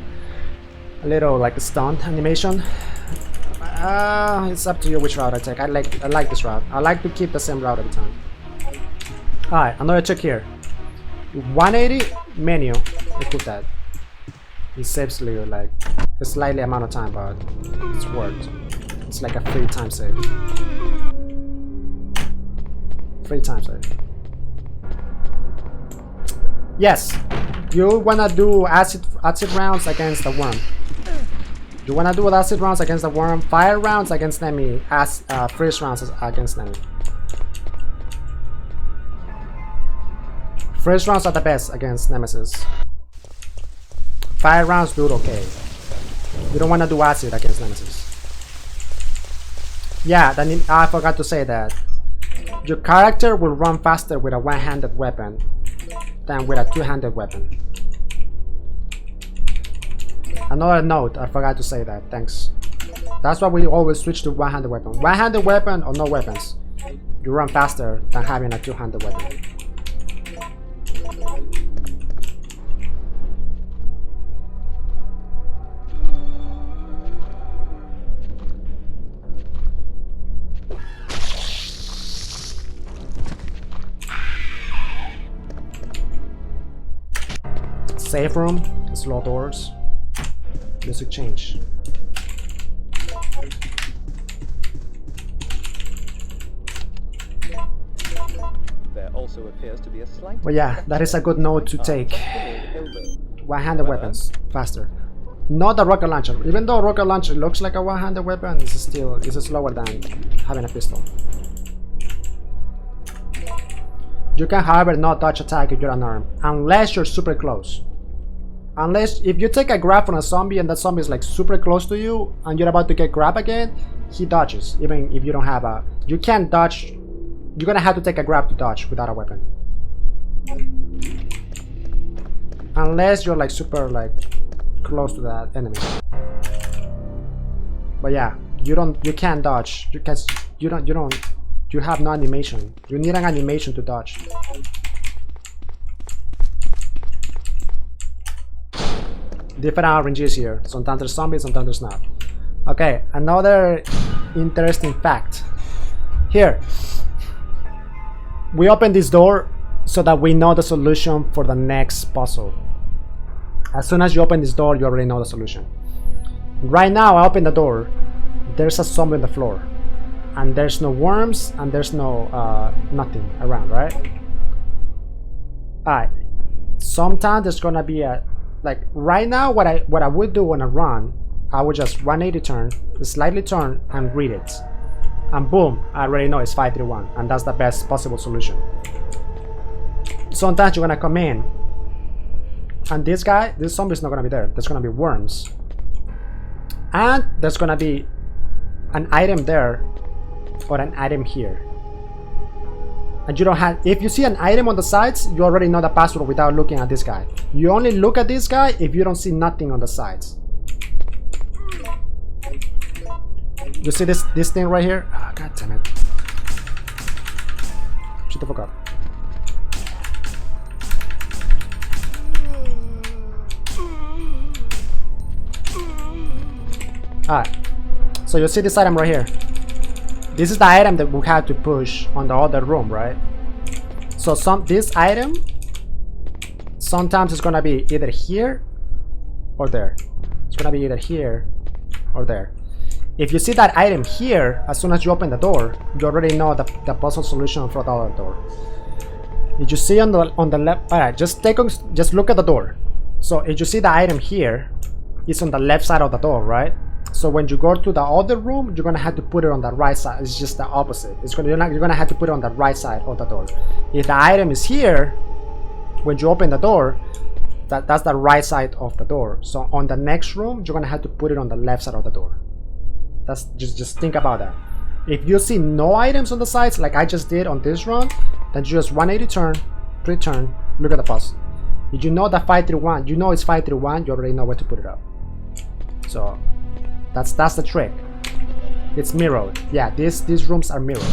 little like stunt animation. It's up to you which route I take. I like this route. I like to keep the same route every time. Alright, another trick here. 180 menu. Equip that. It saves you like a slightly amount of time, but it's worth. It's like a free time save. Free time save. Yes, you wanna do acid rounds against the worm. You wanna do acid rounds against the worm, fire rounds against enemy, as freeze rounds against enemy. Freeze rounds are the best against nemesis. Fire rounds do it okay. You don't wanna do acid against nemesis. Yeah, then I forgot to say that. Your character will run faster with a one-handed weapon than with a two-handed weapon. Another note, I forgot to say that, thanks. That's why we always switch to one-handed weapon. One-handed weapon or no weapons. You run faster than having a two-handed weapon. Safe room, slow doors, music change. There also appears to be a slight. But yeah, that is a good note to take. One-handed weapons, faster. Not the rocket launcher. Even though rocket launcher looks like a one-handed weapon, it's slower than having a pistol. You can, however, not dodge attack if you're unarmed, unless you're super close. Unless if you take a grab from a zombie and that zombie is like super close to you and you're about to get grabbed again, he dodges. Even if you don't have a, you can't dodge. You're gonna have to take a grab to dodge without a weapon. Unless you're like super like close to that enemy. But yeah, you can't dodge because you have no animation. You need an animation to dodge. Different RNGs here. Sometimes there's zombies, sometimes there's not. Okay, another interesting fact. Here, we open this door so that we know the solution for the next puzzle. As soon as you open this door, you already know the solution. Right now, I open the door. There's a zombie on the floor, and there's no worms, and there's no nothing around, right? Alright. Sometimes there's gonna be a, like right now, what I would do on a run, I would just 180 turn, slightly turn, and read it, and boom, I already know it's 531, and that's the best possible solution. Sometimes you're gonna come in, and this zombie's not gonna be there. There's gonna be worms, and there's gonna be an item there or an item here. And you don't have, if you see an item on the sides, you already know the password without looking at this guy. You only look at this guy if you don't see nothing on the sides. You see this thing right here? Oh, god damn it. Shut the fuck up. Alright. So you see this item right here. This is the item that we have to push on the other room, right? So this item sometimes it's gonna be either here or there. It's gonna be either here or there. If you see that item here, as soon as you open the door, you already know the puzzle solution for the other door. If you see on the left, alright, just look at the door. So if you see the item here, it's on the left side of the door, right? So when you go to the other room, you're gonna have to put it on the right side. It's just the opposite. You're gonna have to put it on the right side of the door. If the item is here, when you open the door, That's the right side of the door. So on the next room, you're gonna have to put it on the left side of the door. That's just think about that. If you see no items on the sides, like I just did on this run, then you just 180 turn, pre-turn, look at the pause. If you know that 531, you know it's 531, you already know where to put it up. So that's the trick. It's mirrored. Yeah, these rooms are mirrored.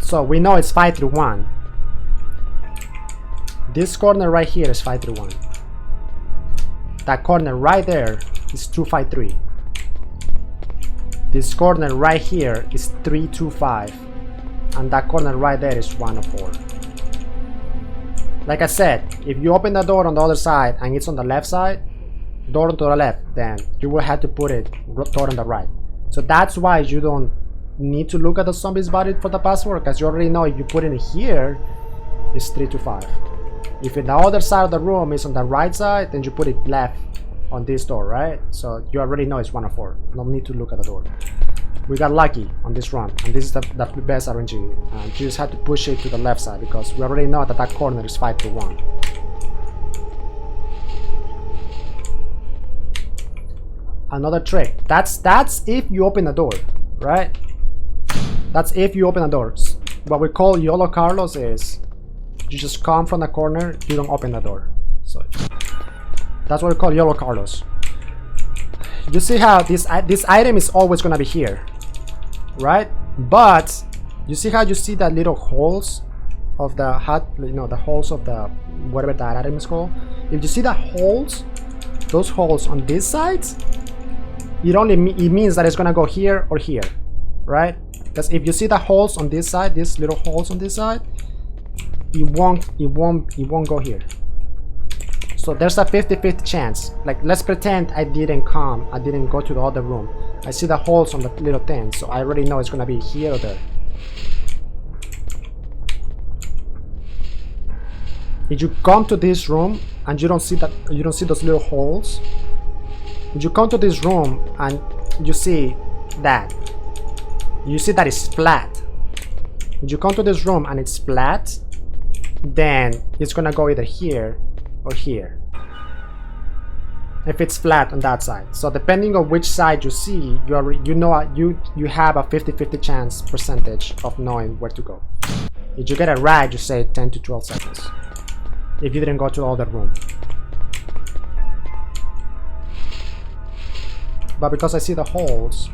So we know it's 531. This corner right here is 531. That corner right there is 253. This corner right here is 325. And that corner right there is 104. Like I said, if you open the door on the other side and it's on the left side, door to the left, then you will have to put it door on the right. So that's why you don't need to look at the zombie's body for the password, because you already know if you put it here, it's 325. If in the other side of the room is on the right side, then you put it left on this door, right? So you already know it's 104. No need to look at the door. We got lucky on this run, and this is the best RNG. You just had to push it to the left side because we already know that that corner is 5-1. Another trick. That's if you open the door, right? That's if you open the doors. What we call YOLO Carlos is you just come from the corner, you don't open the door. So that's what we call YOLO Carlos. You see how this item is always gonna be here, right? But you see how you see that little holes of the hut, you know, the holes of the whatever that item is called. If you see the holes, those holes on this side, it means that it's gonna go here or here, right? Because if you see the holes on this side, these little holes on this side, it won't go here. So there's a 50-50 chance. Like, let's pretend I didn't go to the other room. I see the holes on the little thing, so I already know it's gonna be here or there. If you come to this room and you don't see those little holes, if you come to this room and you see that it's flat. If you come to this room and it's flat, then it's gonna go either here or here. If it's flat on that side. So depending on which side you see, you have a 50-50 chance percentage of knowing where to go. If you get it right, you say 10 to 12 seconds. If you didn't go to the other room. But because I see the holes,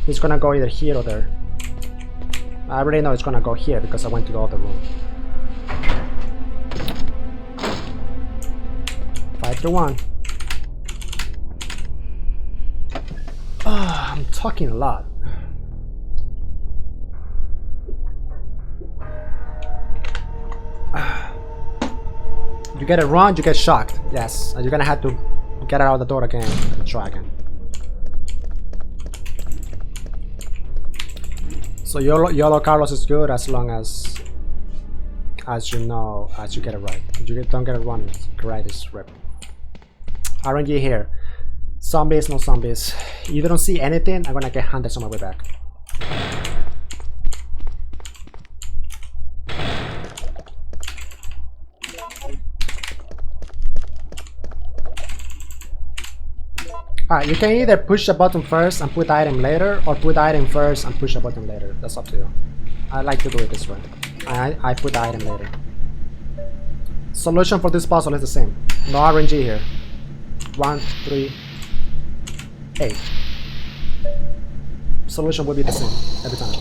it's gonna go either here or there. I already know it's gonna go here because I went to the other room. 5-1. I'm talking a lot. You get it wrong, you get shocked. Yes, and you're gonna have to get out of the door again and try again. So YOLO Carlos is good as long as you get it right. If you don't get it wrong, right is rip. RNG here. Zombies, no zombies. If you don't see anything, I'm gonna get hunted on my way back. Alright, you can either push the button first and put the item later, or put the item first and push the button later. That's up to you. I like to do it this way. I put the item later. Solution for this puzzle is the same. No RNG here. 1, 3, 8. Solution will be the same every time.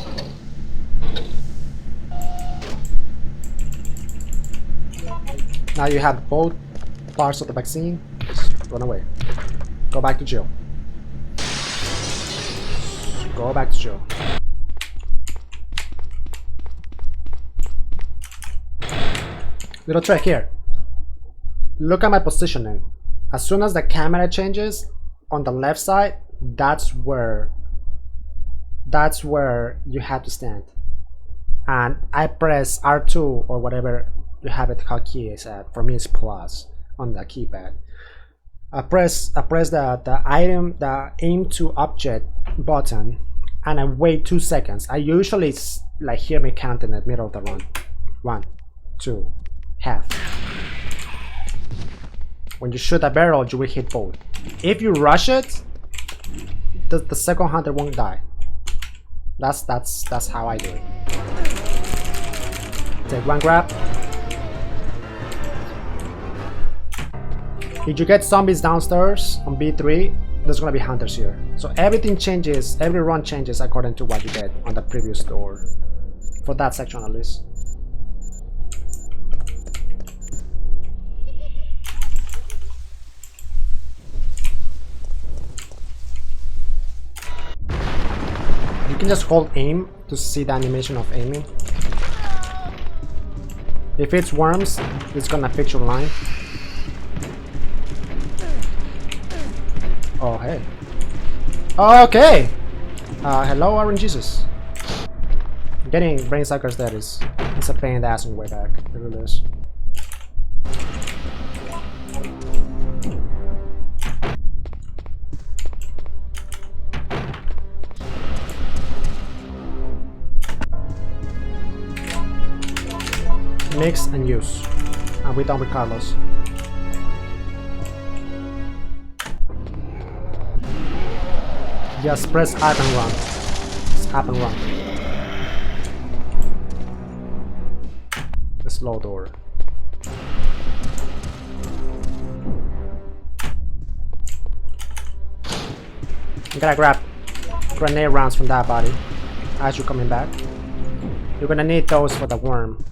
Now you have both parts of the vaccine. Just run away. Go back to jail. Go back to jail. Little trick here. Look at my positioning. As soon as the camera changes on the left side, that's where you have to stand. And I press R2 or whatever you have it how key is at. For me it's plus on the keypad. I press the aim to object button and I wait 2 seconds. I usually like hear me count in the middle of the run. 1, 2, half. When you shoot a barrel, you will hit both. If you rush it, the second hunter won't die. That's how I do it. Take 1 grab. If you get zombies downstairs on B3, there's gonna be hunters here. So everything changes, every run changes according to what you get on the previous door. For that section at least. You can just hold aim to see the animation of aiming. If it's worms, it's gonna fix your line. Oh, hey. Okay! Hello, Aaron Jesus. Getting brain suckers that is a pain in the ass on the way back. It really is. Mix and use. And we're done with Carlos. Just press up and run. Just up and run. The slow door. You gotta grab grenade rounds from that body as you're coming back. You're gonna need those for the worm.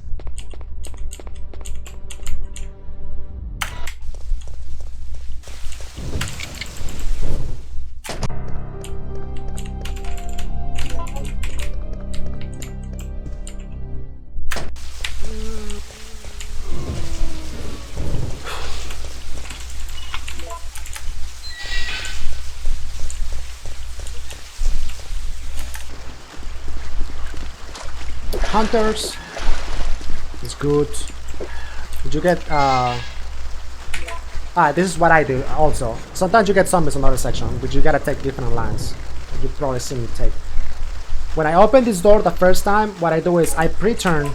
Hunters is good. Did you get this is what I do also. Sometimes you get zombies on another section, but you gotta take different lines. You probably see me take. When I open this door the first time, what I do is I pre-turn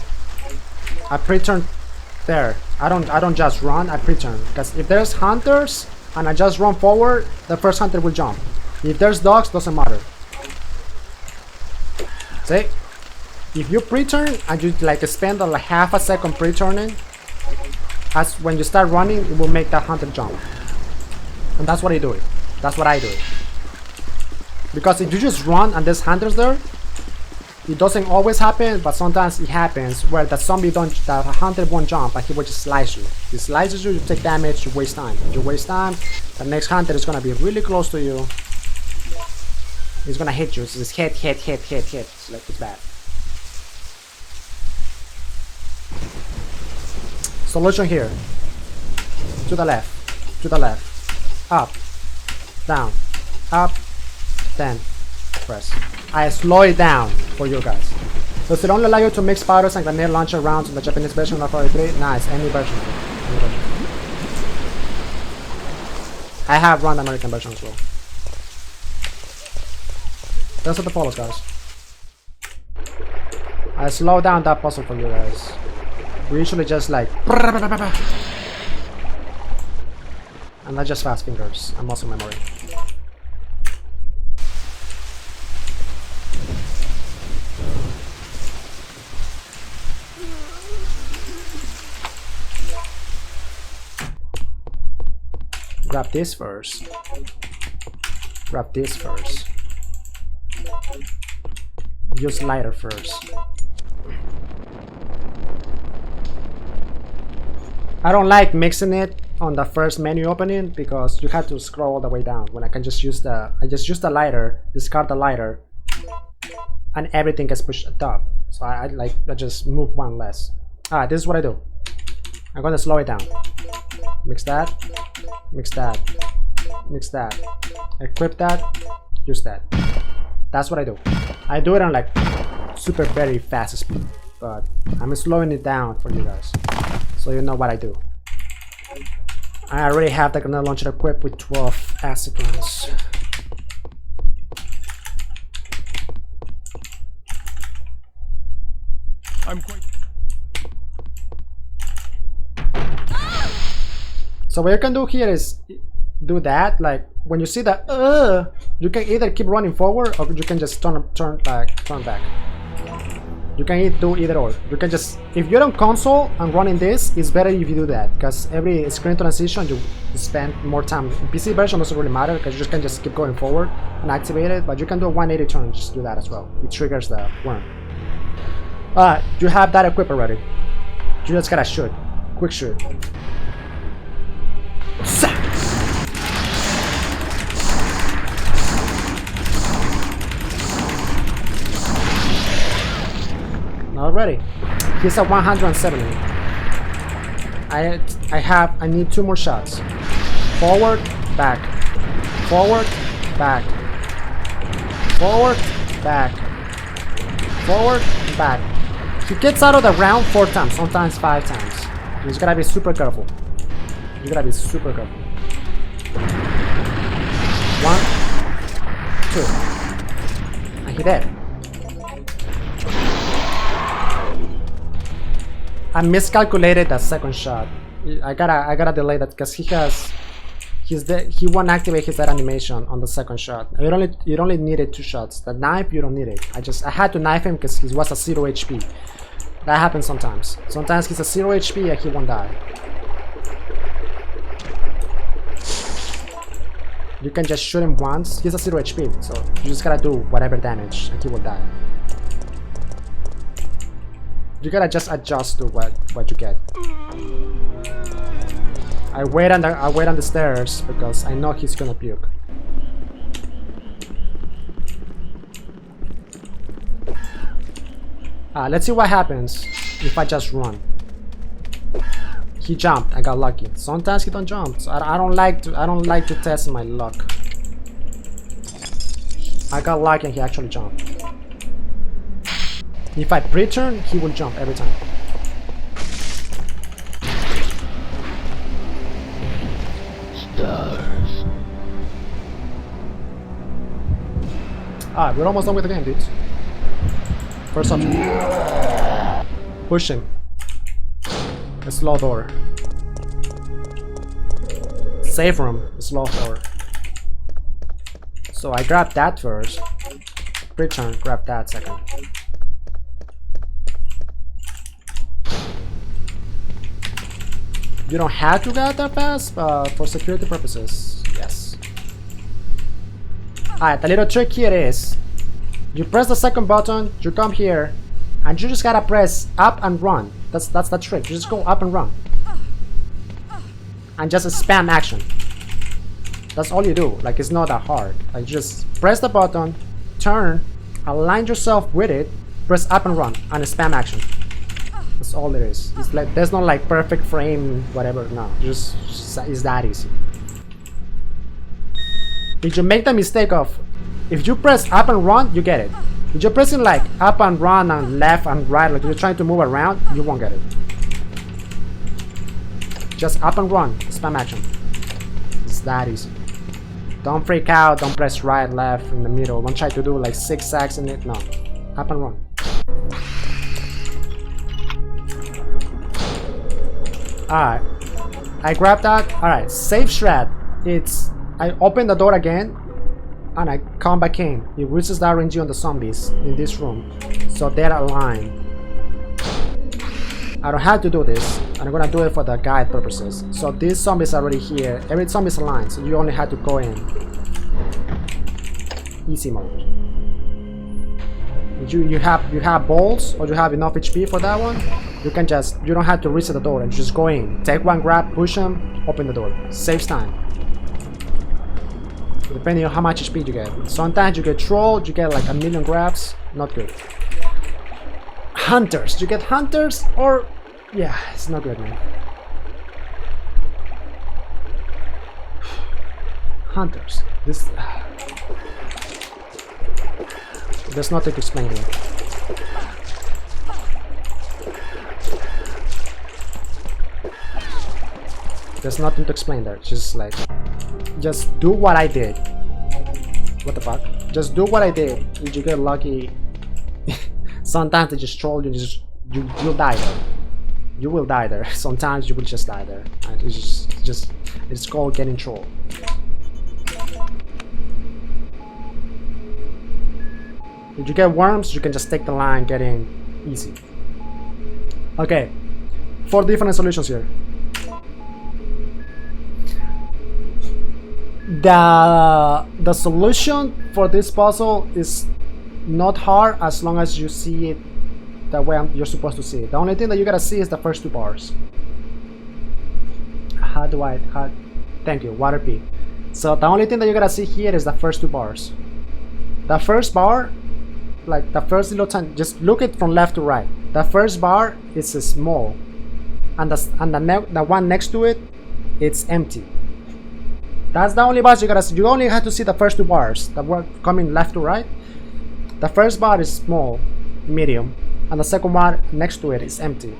there. I don't just run, I pre-turn. Because if there's hunters and I just run forward, the first hunter will jump. If there's dogs, doesn't matter. See? If you pre-turn and you like spend like half a second pre-turning, as when you start running, it will make that hunter jump. And that's what I do it. That's what I do it. Because if you just run and there's hunters there, it doesn't always happen, but sometimes it happens where the hunter won't jump and he will just slice you. He slices you, you take damage, you waste time. If you waste time, the next hunter is gonna be really close to you. He's gonna hit you. So it's hit. It's like it's bad. Solution here. To the left, up, down, up, then press. I slow it down for you guys. Does it only allow you to mix powders and grenade launcher rounds in the Japanese version of RPD? Nice, any version. I have run the American version as well. Those are the follows, guys. I slow down that puzzle for you guys. We usually just like and not just fast fingers and muscle memory. Grab this first. Grab this first. Use lighter first. I don't like mixing it on the first menu opening because you have to scroll all the way down. When I can just use the lighter, discard the lighter, and everything gets pushed at the top. So I just move one less. Alright, this is what I do. I'm gonna slow it down. Mix that, mix that, mix that. Equip that, use that. That's what I do. I do it on like super very fast speed, but I'm slowing it down for you guys, so you know what I do. I already have the grenade launcher equipped with 12 acid rounds. I'm quite. So what you can do here is do that, like when you see that you can either keep running forward or you can just turn back. You can do either or. You can just, if you're on console and running this, it's better if you do that, because every screen transition you spend more time. In PC version doesn't really matter because you just can just keep going forward and activate it, but you can do a 180 turn, just do that as well. It triggers the worm. You have that equipped already. You just gotta shoot. Quick shoot. Not ready. He's at 170. I need 2 more shots. Forward, back. Forward, back. Forward, back. Forward, back. He gets out of the round 4 times, sometimes 5 times. You just gotta be super careful. You gotta be super careful. 1, 2. And he dead. I miscalculated that second shot. I gotta delay that because he won't activate his dead animation on the second shot. You only needed 2 shots. The knife you don't need it. I had to knife him because he was a 0 HP. That happens sometimes. Sometimes he's a 0 HP and he won't die. You can just shoot him once. He's a 0 HP, so you just gotta do whatever damage and he will die. You gotta just adjust to what you get. I wait on the stairs because I know he's gonna puke. Let's see what happens if I just run. He jumped. I got lucky. Sometimes he don't jump. So I don't like to test my luck. I got lucky and he actually jumped. If I pre-turn, he will jump every time. Stars. We're almost done with the game, dude. First option. Push him. A slow door. Safe room. A slow door. So I grab that first. Pre-turn, grab that second. You don't have to get that fast, but for security purposes, yes. Alright, the little trick here is you press the second button, you come here, and you just gotta press up and run. That's the trick. You just go up and run. And just spam action. That's all you do. Like, it's not that hard. Like, you just press the button, turn, align yourself with it, press up and run, and spam action. That's all it is. It's like, there's no like perfect frame, whatever. No, just it's that easy. If you make the mistake of, if you press up and run, you get it. If you're pressing like up and run and left and right, like you're trying to move around, you won't get it. Just up and run, spam action. It's that easy. Don't freak out. Don't press right, left, in the middle. Don't try to do like zigzags in it. No, up and run. Alright, I grabbed that. Alright, safe strat. It's I open the door again and I come back in. It reaches the RNG on the zombies in this room, so they're aligned. I don't have to do this. I'm gonna do it for the guide purposes. So these zombies are already here. Every zombie is aligned, so you only have to go in easy mode. You have balls, or you have enough HP for that one. You don't have to reset the door and just go in. Take one grab, push them, open the door. Saves time. Depending on how much HP you get. Sometimes you get trolled, you get like 1,000,000 grabs. Not good. Hunters. You get hunters or... yeah, it's not good, man. Hunters. This... there's nothing to explain here. There's nothing to explain there. Just like, just do what I did. What the fuck? Just do what I did. If you get lucky, sometimes they just troll you. You you'll die there. You will die there. Sometimes you will just die there. And it's called getting trolled. If you get worms, you can just take the line, get in easy. Okay, 4 different solutions here. The solution for this puzzle is not hard as long as you see it the way you're supposed to see it. The only thing that you gotta see is the first 2 bars. Thank you, water P. So the only thing that you gotta see here is the first 2 bars. The first bar, like the first little time, just look it from left to right. The first bar is small, and the one next to it, it's empty. That's the only bars you gotta see. You only have to see the first 2 bars that were coming left to right. The first bar is small, medium, and the second bar next to it is empty.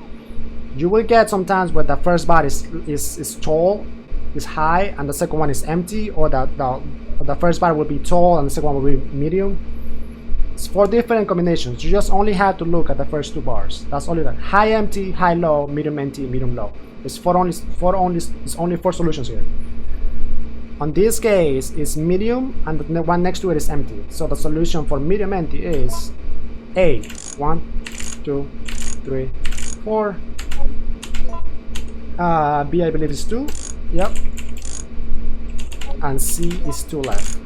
You will get sometimes where the first bar is tall, is high, and the second one is empty, or the first bar will be tall and the second one will be medium. It's 4 different combinations. You just only have to look at the first 2 bars. That's only that. High empty, high low, medium empty, medium low. It's only 4 solutions here. On this case, it's medium, and the one next to it is empty. So the solution for medium empty is A. 1, 2, 3, 4. B, I believe, is 2. Yep. And C is 2 left.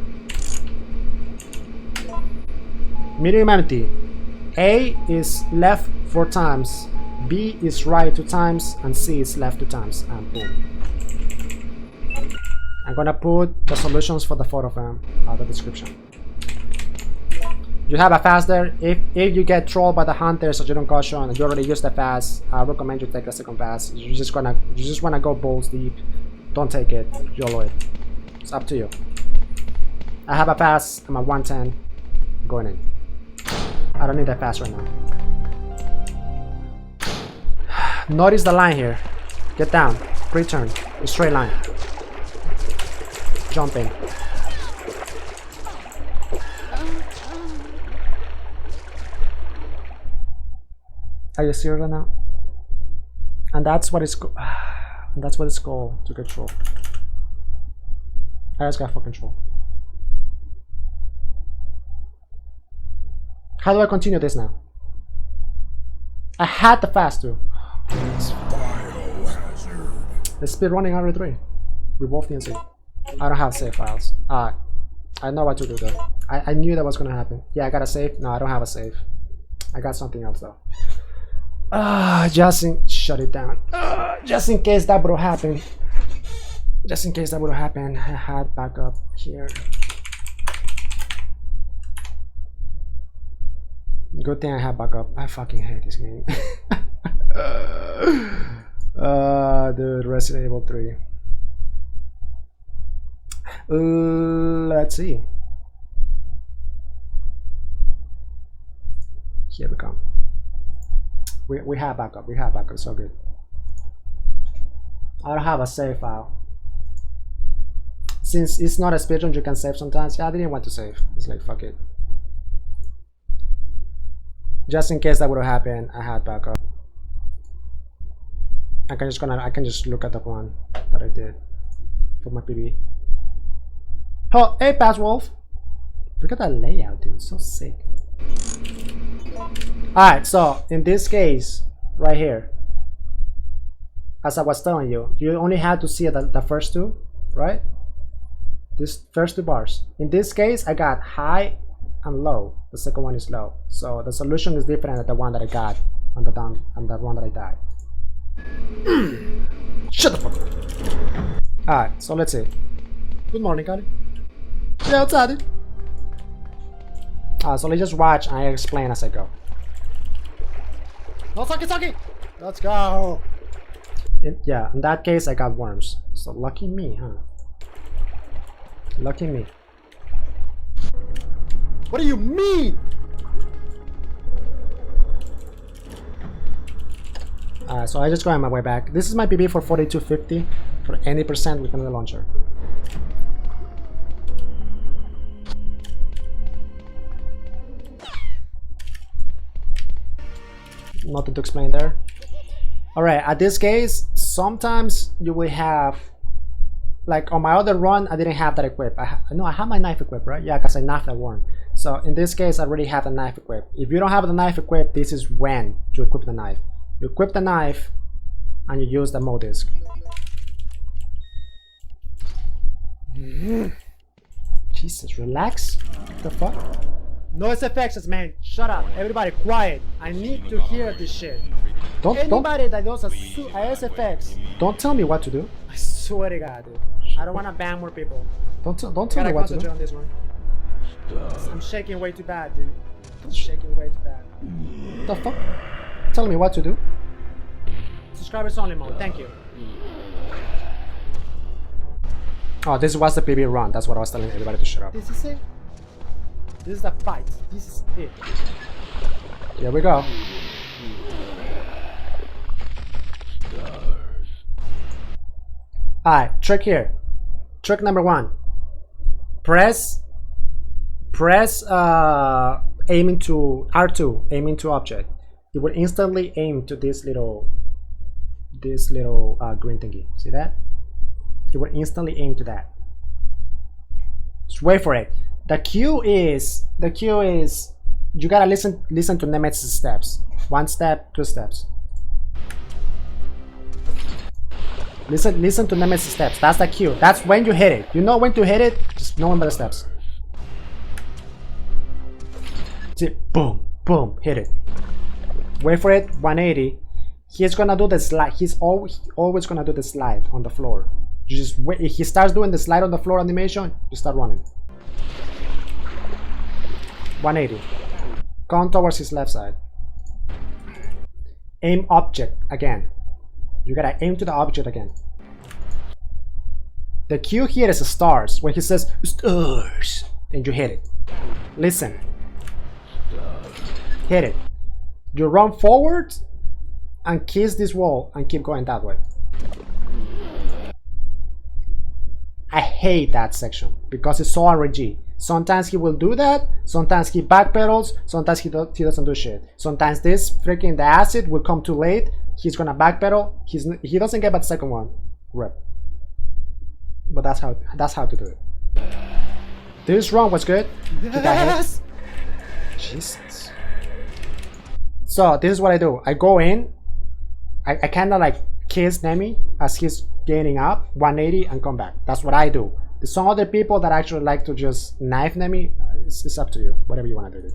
Medium empty. A is left 4 times. B is right 2 times, and C is left 2 times. And boom. I'm gonna put the solutions for the 4 of them in the description. You have a fast there. If you get trolled by the hunters or you don't caution and you already used the fast, I recommend you take the second pass. You just wanna go balls deep. Don't take it. YOLO it. It's up to you. I have a pass. I'm at 110. Going in. I don't need that fast right now. Notice the line here. Get down. Pre-turn. Straight line. Jump in. Are you serious right now? And that's what it's called to control. I just got fucking control. How do I continue this now? I had the fast too. The speed running RPD with WolfDNC. I don't have save files. I know what to do though. I knew that was gonna happen. Yeah, I got a save. No, I don't have a save. I got something else though. Shut it down. Just in case that would happen. Just in case that would happen, I had backup here. Good thing I have backup. I fucking hate this game. Dude, Resident Evil 3. Let's see. Here we come. We have backup. We have backup. So good. I don't have a save file. Since it's not a speedrun, you can save sometimes. Yeah, I didn't want to save. It's like fuck it. Just in case that would have happened, I had backup. I can just look at the one that I did for my PB. Oh, hey, Pass Wolf. Look at that layout, dude. It's so sick. Alright, so in this case, right here, as I was telling you, you only had to see the first 2, right? These first 2 bars. In this case, I got high and low. The second one is low. So the solution is different than the one that I got on the down and the one that I died. Shut the fuck up. Alright, so let's see. Good morning, Kali. Yeah, what's up, dude? So let's just watch and I explain as I go. No talkie! Let's go! Yeah, in that case I got worms. So lucky me, huh? Lucky me. What do you mean? So I just go on my way back. This is my PB for 4250 for any percent within the launcher. Nothing to explain there. Alright, at this case, sometimes you will have, like on my other run, I didn't have that equipped. I have my knife equipped, right? Yeah, because I knifed that one. So in this case, I already have the knife equipped. If you don't have the knife equipped, this is when to equip the knife. You equip the knife, and you use the mode disc. Jesus, relax. What the fuck? Noise effects, man. Shut up. Everybody quiet. I need to hear this shit. Anybody that does a SFX, don't tell me what to do. I swear to God, dude. I don't want to ban more people. Don't tell me what to do. On this one. I'm shaking way too bad, dude. I'm shaking way too bad. What the fuck? Tell me what to do. Subscribers only mode. Thank you. Oh, this was the PB run. That's what I was telling everybody to shut up. This is it. This is the fight. This is it. Here we go. Alright, trick here. Trick number 1. Press aiming to R2, aiming to object. It will instantly aim to this little green thingy. See that? It will instantly aim to that. Just wait for it. The cue is you gotta listen to Nemesis steps. 1 step, 2 steps. Listen to Nemesis steps. That's the cue. That's when you hit it. You know when to hit it. Just know when by the steps. See, boom, boom, hit it. Wait for it. 180. He's gonna do the slide. He's always gonna do the slide on the floor. You just wait. If he starts doing the slide on the floor animation, you start running. 180. Come towards his left side. Aim object again. You gotta aim to the object again. The cue here is stars. When he says stars, and you hit it. Listen. Hit it. You run forward and kiss this wall and keep going that way. I hate that section because it's so RNG. Sometimes he will do that, sometimes he backpedals, sometimes he doesn't do shit. Sometimes this freaking the acid will come too late, he's gonna backpedal, he doesn't get but the second one. Rip. But that's how to do it. This run was good. Yes! Jesus. So this is what I do. I go in, I kinda like kiss Nemi as he's gaining up, 180 and come back. That's what I do. There's some other people that actually like to just knife Nemi. It's up to you, whatever you want to do.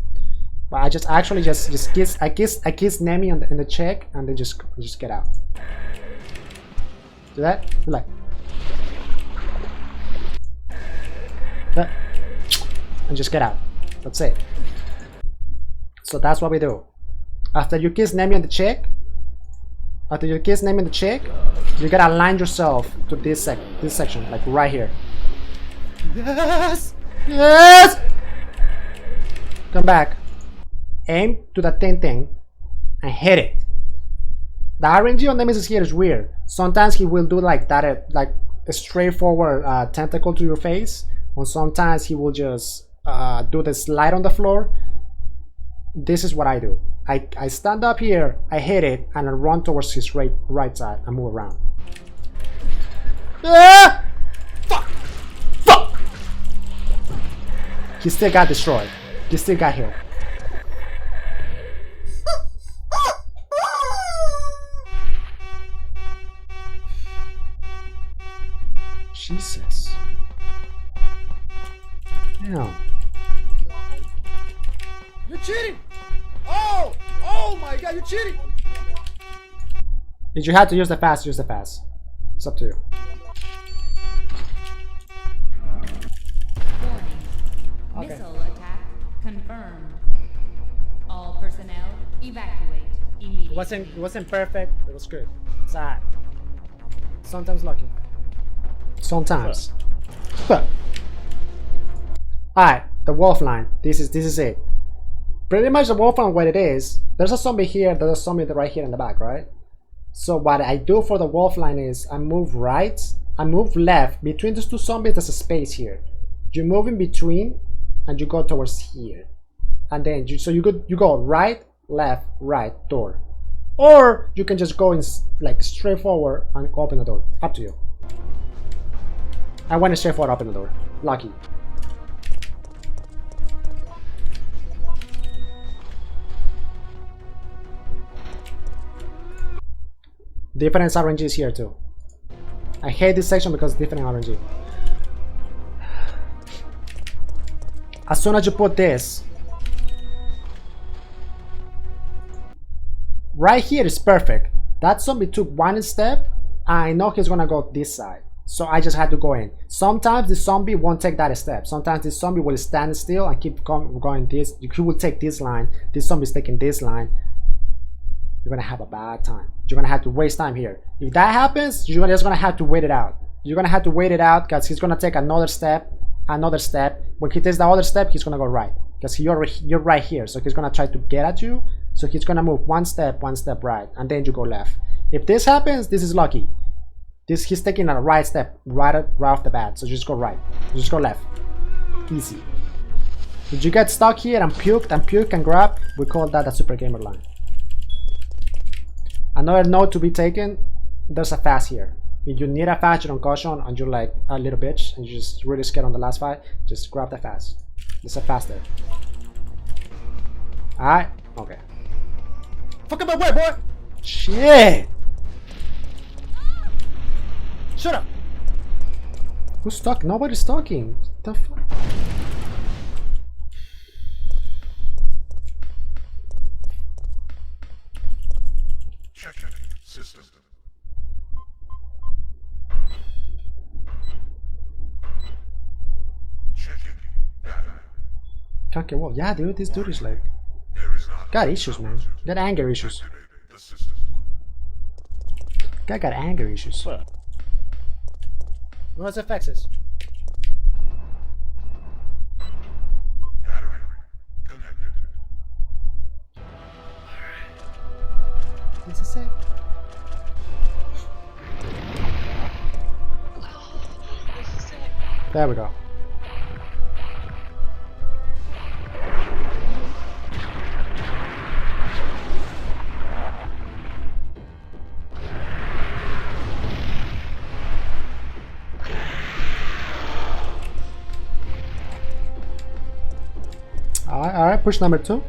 But I just actually just kiss. I kiss Nemi in the cheek and then just get out. Do that? Like that, and just get out. That's it. So that's what we do. After you kiss Nemi on the cheek, you gotta align yourself to this section, like right here. Yes! Yes! Come back. Aim to the thing and hit it. The RNG on Nemesis here is weird. Sometimes he will do like that, like a straightforward tentacle to your face, or sometimes he will just do the slide on the floor. This is what I do. I stand up here, I hit it, and I run towards his right side and move around. Ah! Fuck! Fuck! He still got destroyed. He still got hit. Jesus. Damn. You're cheating! Oh my god, you're cheating! If you had to use the fast, use the fast. It's up to you. Okay. Missile attack confirmed. All personnel evacuate immediately. It wasn't perfect, it was good. It's alright. Sometimes lucky. Sometimes. Alright, the wolf line. This is it. Pretty much the wolf line what it is. There's a zombie here, there's a zombie right here in the back, right? So what I do for the wolf line is I move right, I move left. Between these two zombies there's a space here. You move in between and you go towards here. And then you go right, left, right, door. or you can just go in like straight forward and open the door. Up to you. I went straight forward, open the door. Lucky. Different RNGs here too. I hate this section because different RNG. As soon as you put this, right here is perfect. That zombie took one step. I know he's gonna go this side, so I just had to go in. Sometimes the zombie won't take that step. Sometimes the zombie will stand still and keep going this. He will take this line. This zombie is taking this line. You're gonna have a bad time. You're gonna have to waste time here. If that happens, you're just gonna have to wait it out. You're gonna have to wait it out because he's gonna take another step, another step. When he takes the other step, he's gonna go right because you're right here. So he's gonna try to get at you. So he's gonna move one step right, and then you go left. If this happens, this is lucky. He's taking a right step right off the bat. So just go right. Just go left. Easy. If you get stuck here and puke and grab, we call that a super gamer line. Another note to be taken, there's a fast here. If you need a fast, you're on caution and you're like a little bitch and you're just really scared on the last fight, just grab the fast. There's a fast there. Alright? Okay. Fuck up my way, boy! Shit! Shut up! Who's stuck? Nobody's talking. What the fuck? System. Checking data. Can't get what? Yeah, dude, this dude is like got issues, man. Got anger issues. Guy got anger issues. What? What's the faxes? Battery connected. This is it. There we go. Alright, push number 2.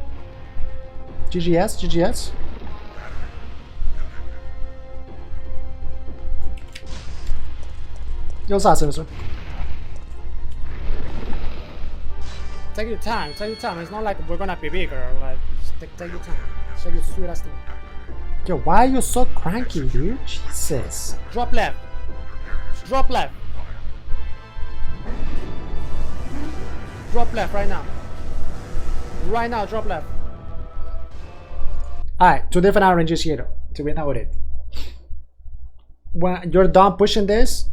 GGS. Yo, sir. Take your time. It's not like we're gonna be bigger. Like, just take your time. Take your sweet ass time. Yo, why are you so cranky, dude? Jesus. Drop left. Drop left right now. Right now, drop left. Alright, 2 different RNGs here to be noted. When you're done pushing this,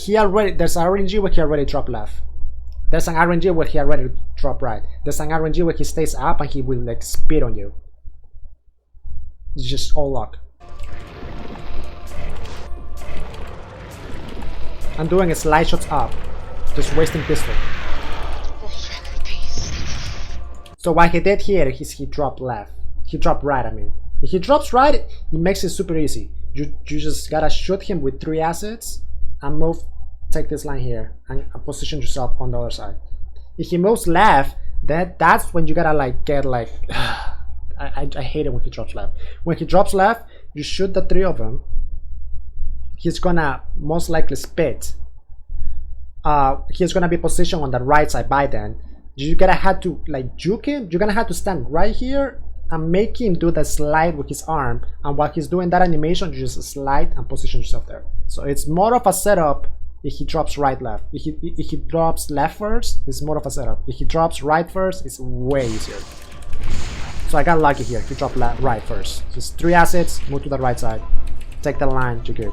there's an RNG where he already dropped left. There's an RNG where he already dropped right. There's an RNG where he stays up and he will like speed on you. It's just all luck. I'm doing a slide shots up, just wasting pistol. So what he did here is he dropped left. He dropped right, I mean. If he drops right, it makes it super easy. You just gotta shoot him with 3 assets and move, take this line here and position yourself on the other side. If he moves left, that's when you gotta like get like I hate it when he drops left. When he drops left, you shoot the 3 of them. He's gonna most likely spit. He's gonna be positioned on the right side by then. You're gonna have to like juke him. You're gonna have to stand right here and make him do the slide with his arm. And while he's doing that animation, you just slide and position yourself there. So it's more of a setup if he drops right left. If he drops left first, it's more of a setup. If he drops right first, it's way easier. So I got lucky here. He dropped right first. Just 3 assets, move to the right side, take the line, you're good.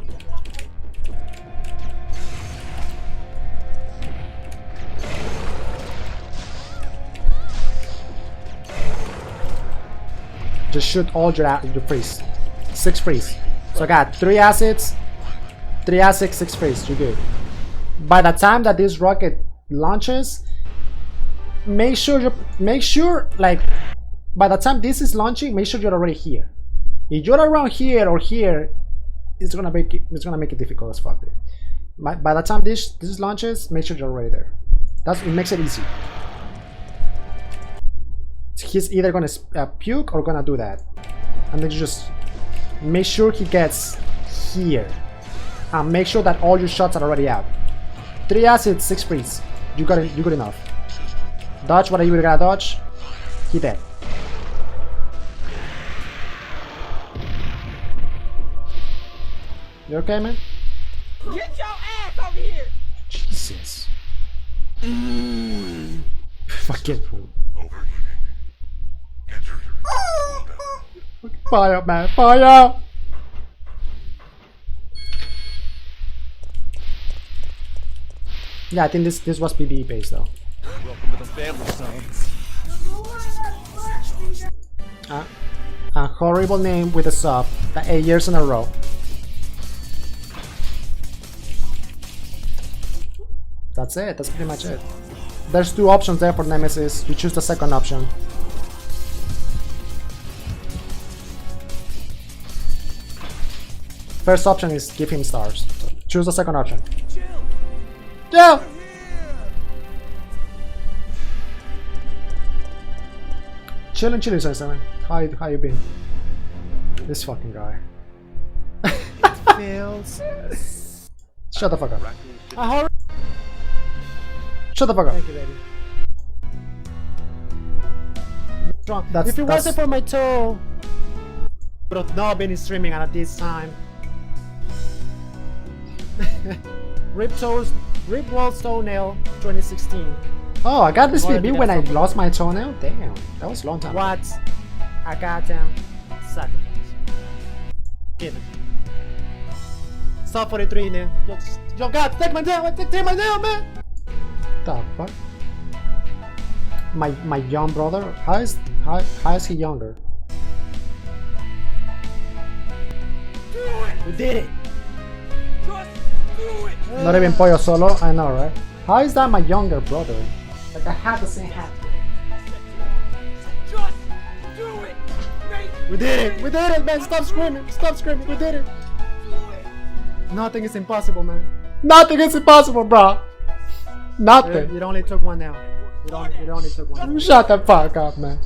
Just shoot all your freeze. 6 freeze. So I got 3 assets, 6 freeze. You're good. By the time that this rocket launches, make sure like by the time this is launching, make sure you're already here. If you're around here or here, it's gonna make it difficult as fuck. By the time this launches, make sure you're already there. It makes it easy. He's either gonna puke or gonna do that, and then you just make sure he gets here, and make sure that all your shots are already out. 3 acids, 6 freeze. You got it. You good enough. Dodge whatever you gotta dodge. He dead. You okay, man? Get your ass over here! Jesus. Fucking fool. Overheating. Enter cooldown. Fire, man. Fire! Yeah, I think this was PvE based though. Welcome to the family, son. A horrible name with a sub. 8 years in a row. That's it. That's pretty much it. There's 2 options there for Nemesis. You choose the second option. First option is give him stars. So choose the second option. Yeah. Chillin', 77. How you been? This fucking guy. Fails. Shut the fuck up. Raccoon should Shut the fuck up. Thank you, baby. If it wasn't for my toe, would have not been streaming at this time. Rip Walt's toenail 2016. Oh, I got this Wanna PB be when that I fucking- lost my toenail. Damn, that was a long time. ago. What? A goddamn sacrifice. Given. Stop 43, man. Yo, God, take my nail, take my nail, man. The fuck? My young brother? How is he younger? We did it. Not even Pollo Solo? I know, right? How is that my younger brother? Like I had the same hat. We did it. We did it, man. Stop screaming. Stop screaming. We did it. Nothing is impossible, man. Nothing is impossible, bro. Nothing. It only took one now. It only took one. Shut the fuck up, man.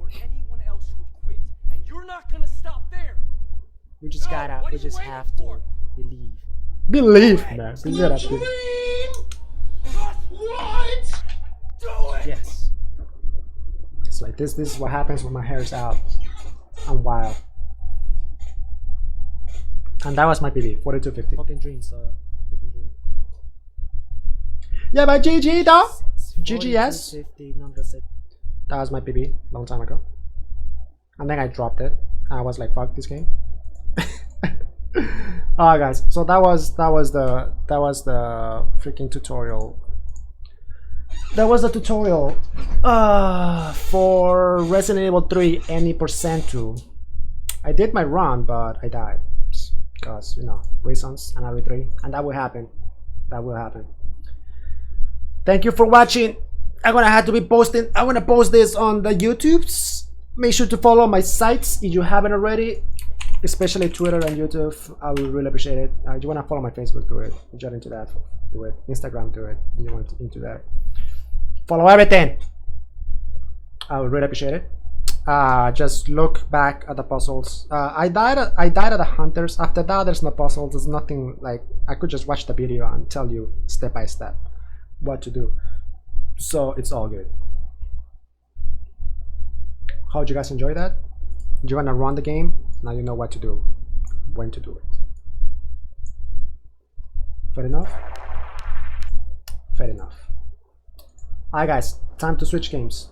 Or anyone else would quit, and you're not gonna stop there. We just gotta. We just have to believe. Believe, man. Believe that shit. Yes. It's like this is what happens when my hair is out. I'm wild. And that was my PB, 4250. Fucking dreams, fucking dream. Yeah, but GG though. GGS. 50, number 6. That was my PB, long time ago. And then I dropped it. I was like, fuck this game. Alright guys, so that was the freaking tutorial. That was the tutorial for Resident Evil 3 any percent 2. I did my run, but I died because, you know, reasons and RE3, and that will happen. That will happen. Thank you for watching. I'm gonna post this on the YouTubes. Make sure to follow my sites if you haven't already, especially Twitter and YouTube. I will really appreciate it. If you wanna follow my Facebook, do it. If you're into that, do it. Instagram, do it. If you want into that, follow everything. I would really appreciate it. Just look back at the puzzles. I died at the hunters. After that, there's no puzzles. There's nothing. Like, I could just watch the video and tell you step by step what to do. So it's all good. How'd you guys enjoy that? Do you want to run the game? Now you know what to do, when to do it. Fair enough? Fair enough. Alright guys, time to switch games.